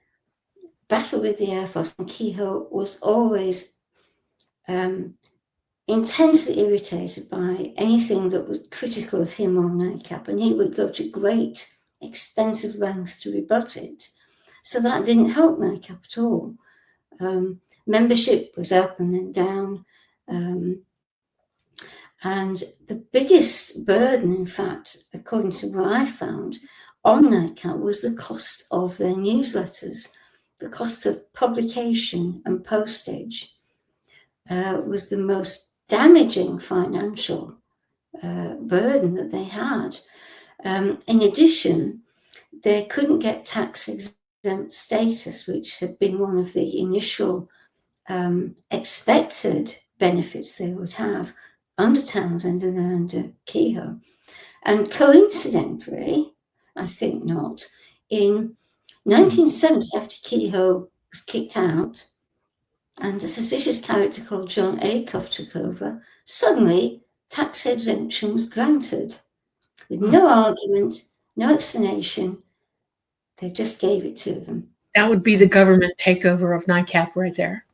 battle with the Air Force. And Keyhoe was always intensely irritated by anything that was critical of him or NICAP, and he would go to great expensive lengths to rebut it. So that didn't help NICAP at all. Membership was up and then down. And the biggest burden, in fact, according to what I found, on NICAP was the cost of their newsletters, the cost of publication and postage. was the most damaging financial burden that they had. In addition, they couldn't get tax exempt status, which had been one of the initial expected benefits they would have under Townsend and then under Keyhoe. And coincidentally, I think not, in 1970, after Keyhoe was kicked out and a suspicious character called John Acuff took over, suddenly tax exemption was granted with no argument, no explanation. They just gave it to them. That would be the government takeover of NICAP right there.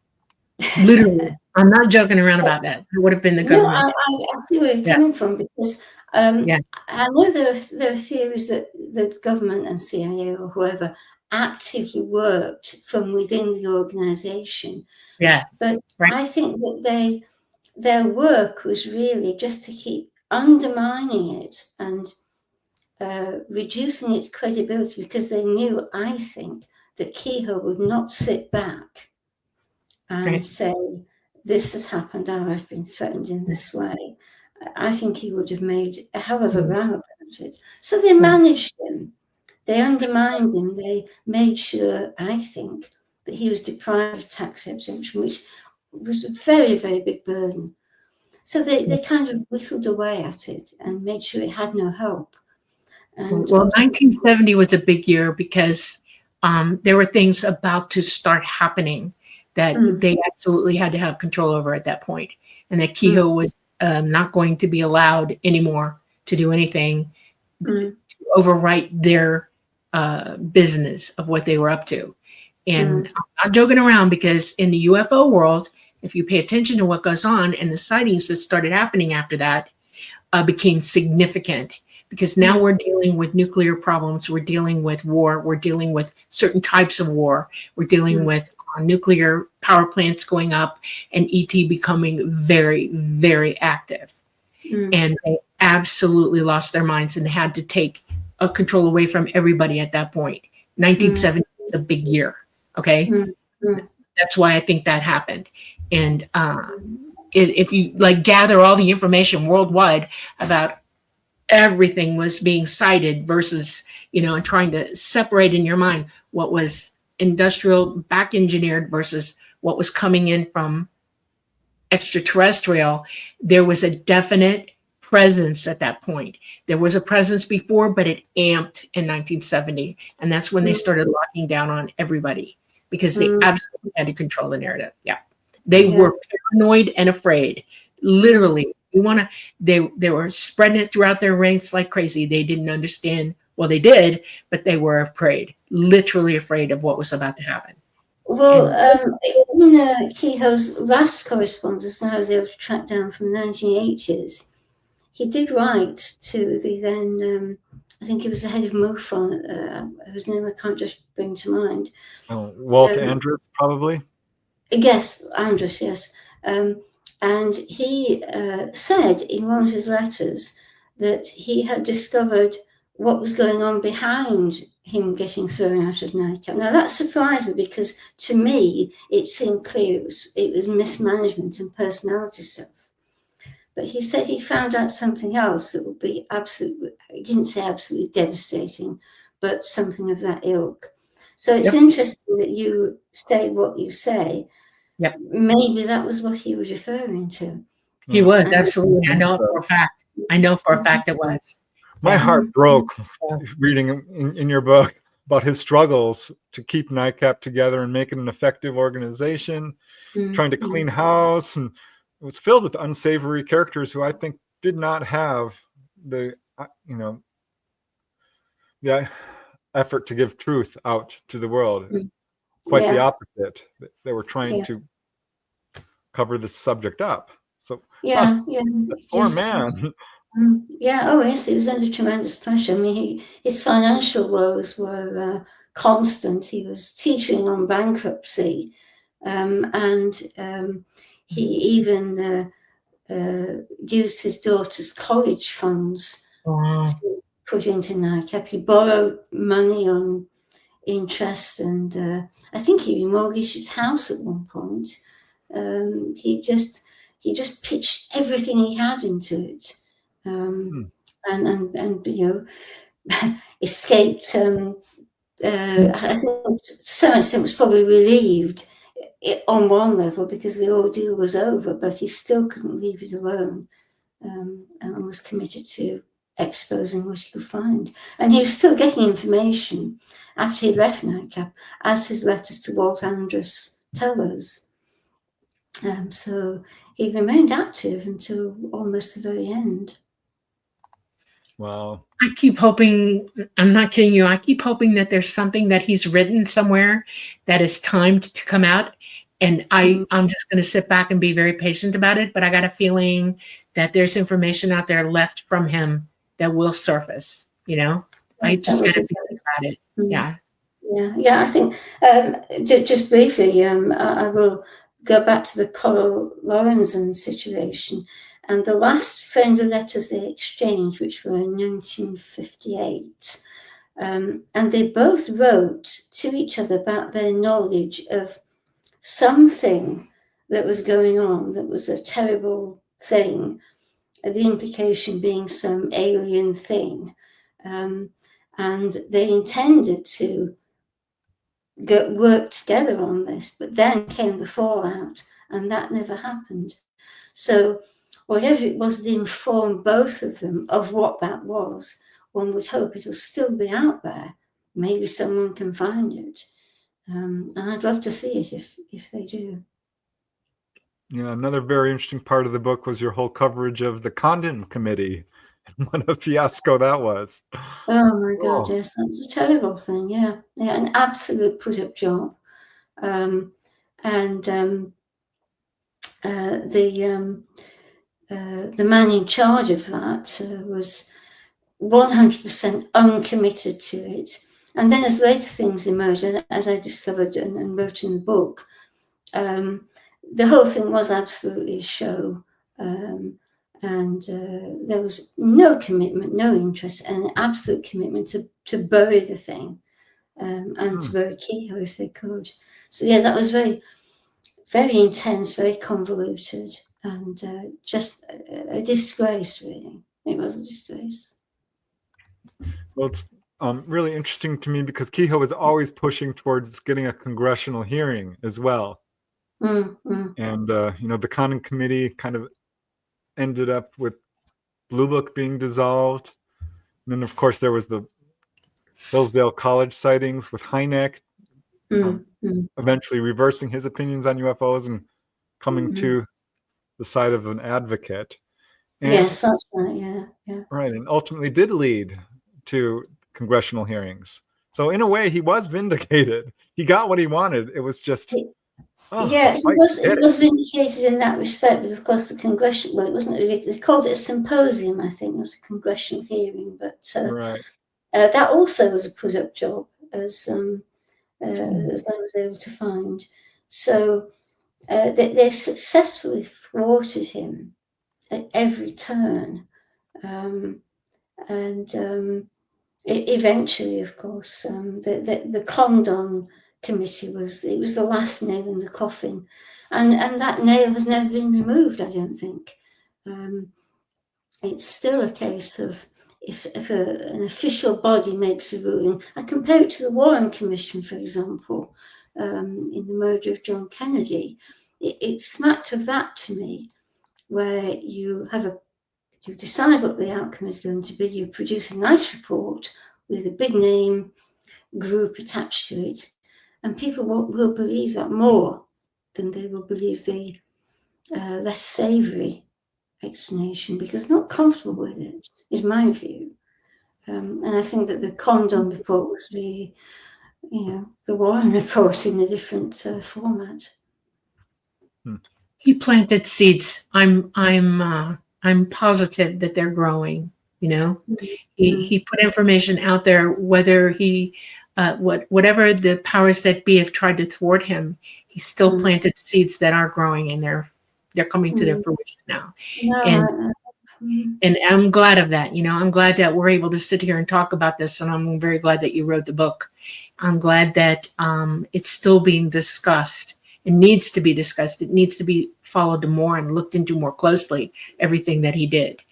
Literally. I'm not joking around about that. It would have been the government. No, I see where you're coming from, because I know there are theories that the government and CIA or whoever actively worked from within the organization. Yes. But I think that their work was really just to keep undermining it and reducing its credibility, because they knew, I think, that Keyhoe would not sit back and say, this has happened and I've been threatened in this way. I think he would have made a hell of a row about it. So they managed him. They undermined him. They made sure, I think, that he was deprived of tax exemption, which was a very, very big burden. So they kind of whittled away at it and made sure it had no hope. And well, 1970 was a big year because there were things about to start happening that they absolutely had to have control over at that point, and that Keyhoe was not going to be allowed anymore to do anything to overwrite their business of what they were up to. And I'm not joking around, because in the UFO world, if you pay attention to what goes on, and the sightings that started happening after that became significant, because now we're dealing with nuclear problems, we're dealing with war, we're dealing with certain types of war, we're dealing with nuclear power plants going up, and ET becoming very, very active. And they absolutely lost their minds, and they had to take control away from everybody at that point. 1970 is a big year. Okay. That's why I think that happened. And if you gather all the information worldwide about everything was being cited versus, and trying to separate in your mind what was industrial back engineered versus what was coming in from extraterrestrial, there was a definite presence at that point. There was a presence before, but it amped in 1970. And that's when they started locking down on everybody, because they absolutely had to control the narrative. Yeah. They were paranoid and afraid. Literally. They were spreading it throughout their ranks like crazy. They didn't understand. Well, they did, but they were afraid, literally afraid of what was about to happen. Well, in Keyhoe's last correspondence that I was able to track down from the 1980s, he did write to the then, I think he was the head of MOFON, whose name I can't just bring to mind. Walt Andrus, probably? Yes, Andrus, yes. And he said in one of his letters that he had discovered what was going on behind him getting thrown out of NICAP. Now that surprised me, because to me it seemed clear it was mismanagement and personality stuff. But he said he found out something else that would be absolutely, he didn't say absolutely devastating, but something of that ilk. So it's interesting that you say what you say. Yep. Maybe that was what he was referring to. He was, absolutely. I know it for a fact. I know for a fact it was. My heart broke reading in your book about his struggles to keep NICAP together and make it an effective organization, trying to clean house, and it was filled with unsavory characters who I think did not have the effort to give truth out to the world. Quite the opposite. They were trying to cover this subject up. So poor man. Oh yes, he was under tremendous pressure. I mean, his financial woes were constant. He was teetering on bankruptcy, and he even used his daughter's college funds to put into NICAP. He borrowed money on interest, and I think he remortgaged his house at one point. He just pitched everything he had into it, and escaped. I think to some extent was probably relieved on one level because the ordeal was over, but he still couldn't leave it alone, and was committed to exposing what he could find. And he was still getting information after he left Nightcap, as his letters to Walt Andrus tell us. So he remained active until almost the very end. Wow. I keep hoping, I'm not kidding you, I keep hoping that there's something that he's written somewhere that is timed to come out. And I'm just going to sit back and be very patient about it. But I got a feeling that there's information out there left from him that will surface, you know? I just got to think about it. Yeah. Yeah, I think, just briefly, I will go back to the Coral Lorenzen situation. And the last friendly letters they exchanged, which were in 1958, and they both wrote to each other about their knowledge of something that was going on, that was a terrible thing, the implication being some alien thing. And they intended to work together on this, but then came the fallout, and that never happened. So whatever it was that informed both of them of what that was, one would hope it will still be out there. Maybe someone can find it. And I'd love to see it if they do. Yeah, another very interesting part of the book was your whole coverage of the Condon Committee and what a fiasco that was. Oh my God, yes, that's a terrible thing. Yeah, an absolute put-up job. The man in charge of that was 100% uncommitted to it. And then as later things emerged, as I discovered and wrote in the book, the whole thing was absolutely a show. And there was no commitment, no interest, and an absolute commitment to bury the thing, and to bury Keyhoe if they could. So yeah, that was very, very intense, very convoluted, and just a disgrace, really. It was a disgrace. Well, it's really interesting to me because Keyhoe was always pushing towards getting a congressional hearing as well. And, the Condon Committee kind of ended up with Blue Book being dissolved. And then, of course, there was the Hillsdale College sightings with Hynek, eventually reversing his opinions on UFOs and coming to the side of an advocate. And, yes, that's right, yeah. Right, and ultimately did lead to congressional hearings. So in a way, he was vindicated. He got what he wanted. It was just... he was vindicated in that respect, but of course the congressional, well, it wasn't really, they called it a symposium, I think, not a congressional hearing, but that also was a put-up job, as I was able to find. So they successfully thwarted him at every turn, eventually, of course, the Condon Committee was the last nail in the coffin, and that nail has never been removed, I don't think. It's still a case of if an official body makes a ruling. I compare it to the Warren Commission, for example, in the murder of John Kennedy. It smacked of that to me, where you decide what the outcome is going to be, you produce a nice report with a big name group attached to it, and people will believe that more than they will believe the less savoury explanation, because they're not comfortable with it, is my view. And I think that the Condon report was the Warren report in a different format. He planted seeds. I'm positive that they're growing. He put information out there, whether whatever the powers that be have tried to thwart him, he still planted seeds that are growing, and they're coming to their fruition now. And I'm glad of that. I'm glad that we're able to sit here and talk about this, and I'm very glad that you wrote the book. I'm glad that it's still being discussed, It needs to be discussed. It needs to be followed more and looked into more closely, everything that he did.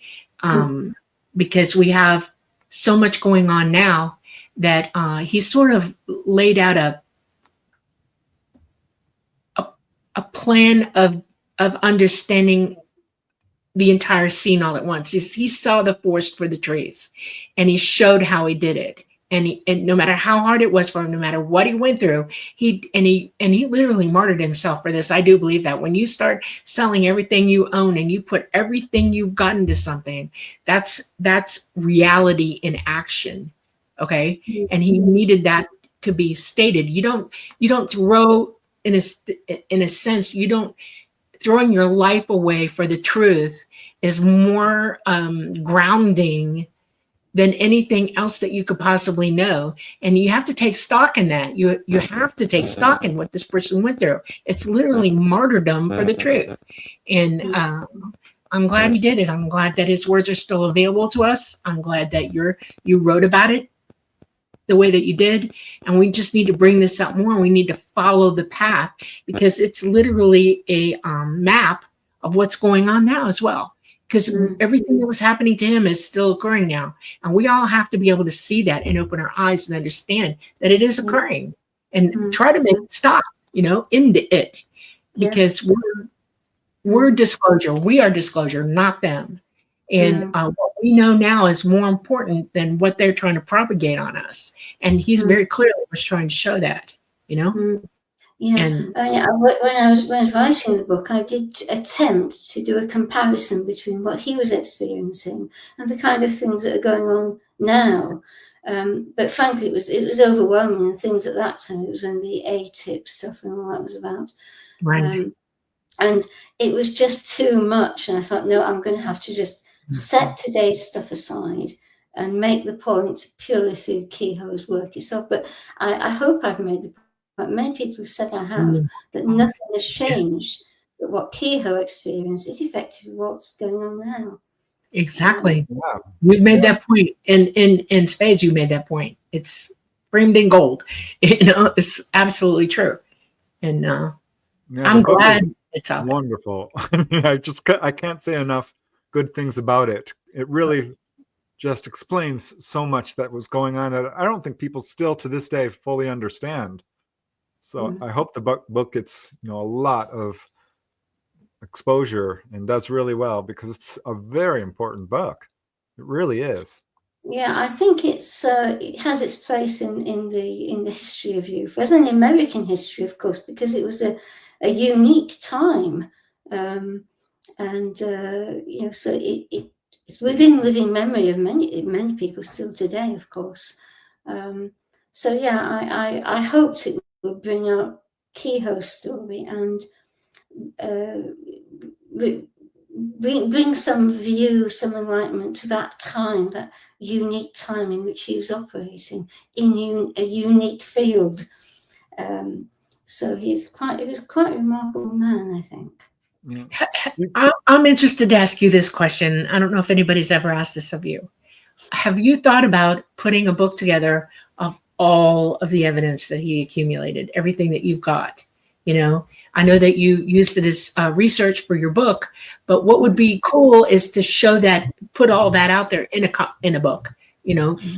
Because we have so much going on now that he sort of laid out a plan of understanding the entire scene all at once. He saw the forest for the trees, and he showed how he did it. And no matter how hard it was for him, no matter what he went through, he literally martyred himself for this. I do believe that when you start selling everything you own and you put everything you've got into something, that's reality in action. Okay. And he needed that to be stated. You don't throw in a sense, you don't, throwing your life away for the truth is more grounding than anything else that you could possibly know. And you have to take stock in that. You have to take stock in what this person went through. It's literally martyrdom for the truth. And I'm glad he did it. I'm glad that his words are still available to us. I'm glad that you wrote about it the way that you did. And we just need to bring this out more. We need to follow the path, because it's literally a map of what's going on now as well. Because everything that was happening to him is still occurring now. And we all have to be able to see that and open our eyes and understand that it is occurring, and try to make it stop, end it. Because we're disclosure. We are disclosure, not them. And what we know now is more important than what they're trying to propagate on us. And he's very clearly was trying to show that, Yeah, and when I was writing the book, I did attempt to do a comparison between what he was experiencing and the kind of things that are going on now. But frankly, it was overwhelming. And things at that time, it was when the A-tip stuff and all that was about. Right. And it was just too much. And I thought, no, I'm going to have to just set today's stuff aside and make the point purely through Keyhoe's work itself. But I hope I've made the point. But many people have said I have, that nothing has changed, but what Keyhoe experienced is effectively what's going on now. Exactly. We've made that point. In spades, you made that point. It's framed in gold. It's absolutely true. And I'm glad it's out there. Wonderful. I can't say enough good things about it. It really just explains so much that was going on. I don't think people still to this day fully understand. So I hope the book gets a lot of exposure and does really well, because it's a very important book. It really is. Yeah, I think it has its place in the history of UFO, as an American history, of course, because it was a unique time, so it's within living memory of many people still today, of course. So yeah, I hoped it will bring out Keyhoe's story and bring some view, some enlightenment to that time, that unique time in which he was operating in a unique field. So he was quite a remarkable man, I think. Yeah. I'm interested to ask you this question. I don't know if anybody's ever asked this of you. Have you thought about putting a book together of all of the evidence that he accumulated, everything that you've got? I know that you used it as research for your book, but what would be cool is to show that, put all that out there in a book,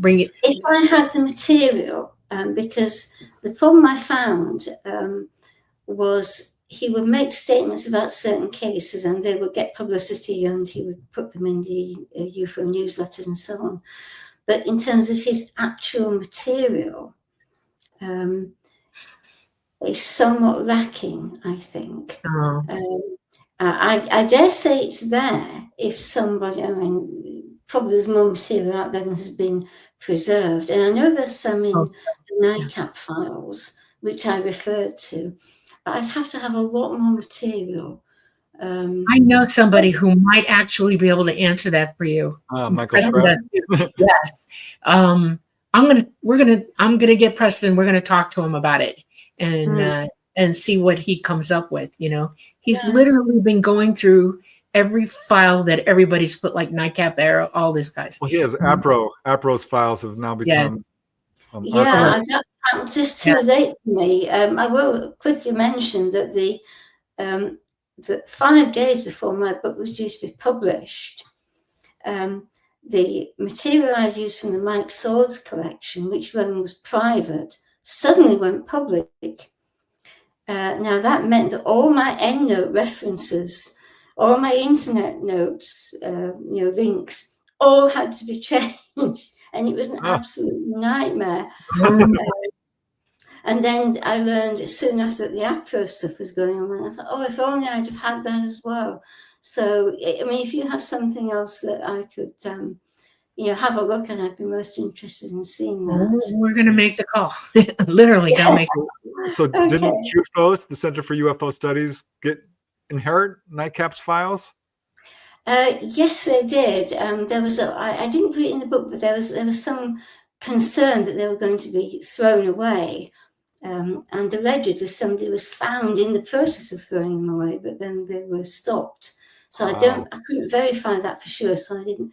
bring it. If I had the material, because the problem I found was he would make statements about certain cases and they would get publicity and he would put them in the UFO newsletters and so on. But in terms of his actual material, it's somewhat lacking, I think. I dare say it's there if somebody, probably there's more material out there than has been preserved. And I know there's some in the NICAP files, which I referred to, but I'd have to have a lot more material. I know somebody who might actually be able to answer that for you. Michael Preston. Yes. I'm gonna get Preston. We're gonna talk to him about it and see what he comes up with. He's literally been going through every file that everybody's put, like NICAP, Arrow, all these guys. Well, he has APRO's files have now become. just too late for me. I will quickly mention that that 5 days before my book was due to be published, the material I used from the Mike Swords collection, which then was private, suddenly went public. Now that meant that all my EndNote references, all my internet notes, links, all had to be changed, and it was an absolute nightmare. And then I learned soon after that the APRO stuff was going on, and I thought, oh, if only I'd have had that as well. So, I mean, if you have something else that I could, have a look at, I'd be most interested in seeing that. We're going to make the call. Literally, going to make it. So didn't CUFOS, the Center for UFO Studies, inherit NICAP's files? Yes, they did. There was I didn't put it in the book, but there was some concern that they were going to be thrown away. And allegedly somebody was found in the process of throwing them away, but then they were stopped. So I couldn't verify that for sure. So I didn't.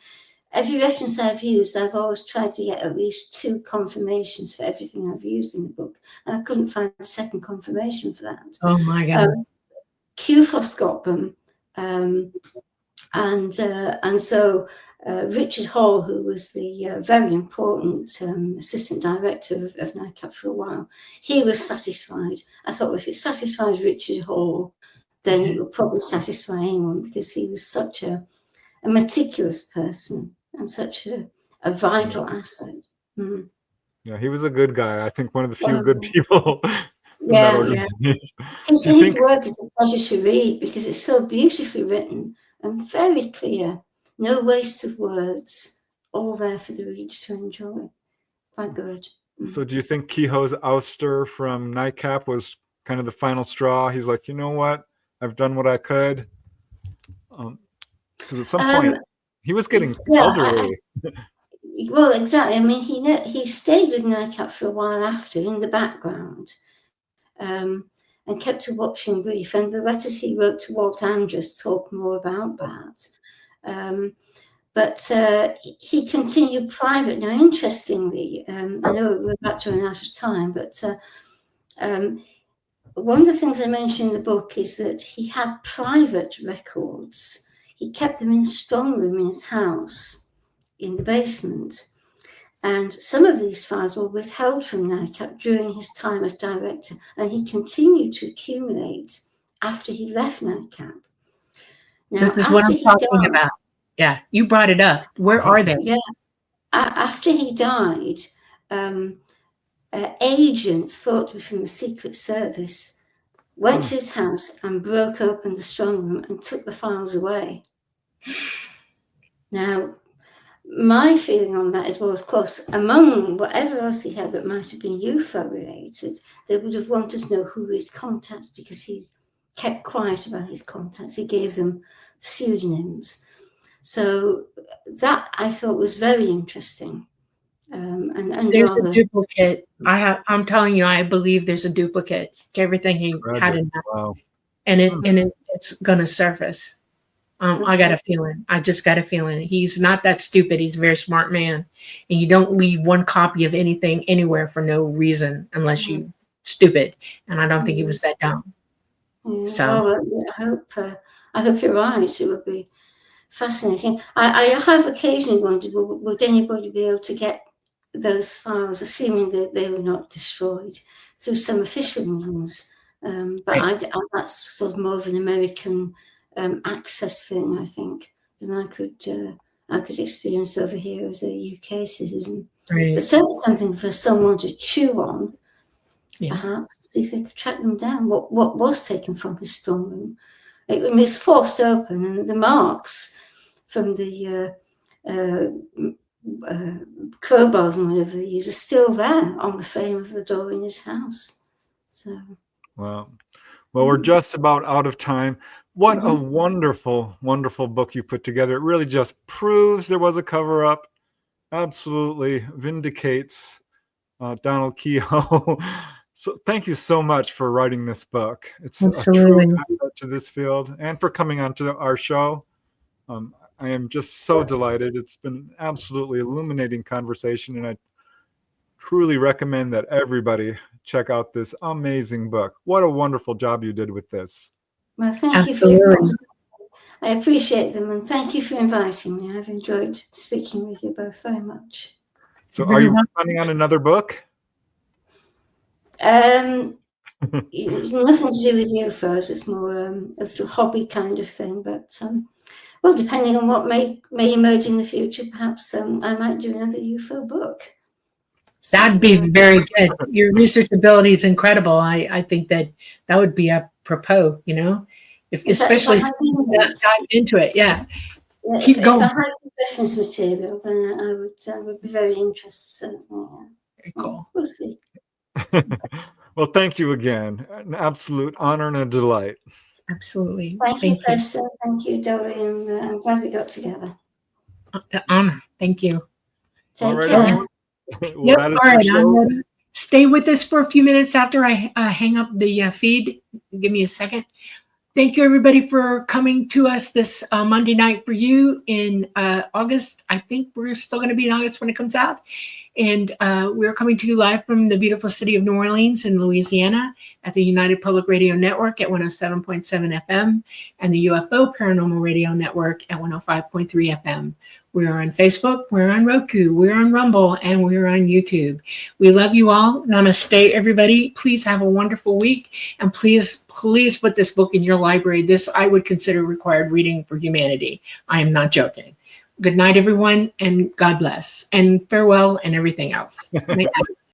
Every reference I've used, I've always tried to get at least 2 confirmations for everything I've used in the book, and I couldn't find a second confirmation for that. Oh my God! CUFOS got them, and so Richard Hall, who was the very important assistant director of NICAP for a while, he was satisfied. I thought, well, if it satisfies Richard Hall, then it will probably satisfy anyone, because he was such a meticulous person and such a vital asset. Mm. Yeah, he was a good guy. I think one of the few good people. His work is a pleasure to read because it's so beautifully written and very clear. No waste of words. All there for the readers to enjoy. Quite good. So do you think Keyhoe's ouster from NICAP was kind of the final straw? He's like, you know what? I've done what I could. Because at some point, he was getting elderly. Well, exactly. I mean, he stayed with NICAP for a while after, in the background, and kept a watching brief. And the letters he wrote to Walt Andrews talk more about that. But he continued private. Now, interestingly, I know we're about to run out of time, but one of the things I mentioned in the book is that he had private records. He kept them in a strong room in his house in the basement. And some of these files were withheld from NICAP during his time as director, and he continued to accumulate after he left NICAP. Now, this is what I'm talking about. Yeah, you brought it up. Where are they? Yeah, after he died, agents thought to be from the Secret Service went to his house and broke open the strong room and took the files away. Now, my feeling on that is, well, of course, among whatever else he had that might have been UFO related, they would have wanted to know who his contacts, because he kept quiet about his contacts. He gave them pseudonyms. So that I thought was very interesting. And there's a duplicate. I'm telling you, I believe there's a duplicate to everything he had in that. Wow. And it's gonna surface. I got a feeling. I just got a feeling. He's not that stupid. He's a very smart man. And you don't leave one copy of anything anywhere for no reason unless you stupid. And I don't think he was that dumb. Yeah. So well, I hope you're right. It would be fascinating. I have occasionally wondered, would anybody be able to get those files, assuming that they were not destroyed, through some official means? But that's sort of more of an American access thing, I think, than I could experience over here as a UK citizen. Right. But certainly something for someone to chew on, perhaps, see if they could track them down. What was taken from his strong room? It was forced open, and the marks from the crowbars and whatever they use are still there on the frame of the door in his house. So, wow. Well, we're just about out of time. What a wonderful, wonderful book you put together. It really just proves there was a cover-up. Absolutely vindicates Donald Keyhoe. So thank you so much for writing this book. It's absolutely a true asset to this field, and for coming on to our show. I am just so delighted. It's been absolutely illuminating conversation, and I truly recommend that everybody check out this amazing book. What a wonderful job you did with this. Well, thank you for your comments. I appreciate them, and thank you for inviting me. I've enjoyed speaking with you both very much. So are you planning on another book? It's nothing to do with UFOs. It's more a little hobby kind of thing. But well, depending on what may emerge in the future, perhaps I might do another UFO book. That'd be very good. Your research ability is incredible. I think that would be apropos, you know, especially if dive into it. Yeah. Keep going. If I had reference material, then I would be very interested. Certainly. Yeah. Very cool. We'll see. Well, thank you again. An absolute honor and a delight. Absolutely. Thank you, Preston. Thank you, Dolly. And I'm glad we got together. Honor. Thank you. Take care. Yep. All right. I'm ready. Stay with us for a few minutes after I hang up the feed. Give me a second. Thank you, everybody, for coming to us this Monday night for you in August. I think we're still going to be in August when it comes out. And we're coming to you live from the beautiful city of New Orleans in Louisiana at the United Public Radio Network at 107.7 FM and the UFO Paranormal Radio Network at 105.3 FM. We're on Facebook, we're on Roku, we're on Rumble, and we're on YouTube. We love you all. Namaste, everybody. Please have a wonderful week. And please put this book in your library. This I would consider required reading for humanity. I am not joking. Good night, everyone, and God bless. And farewell and everything else.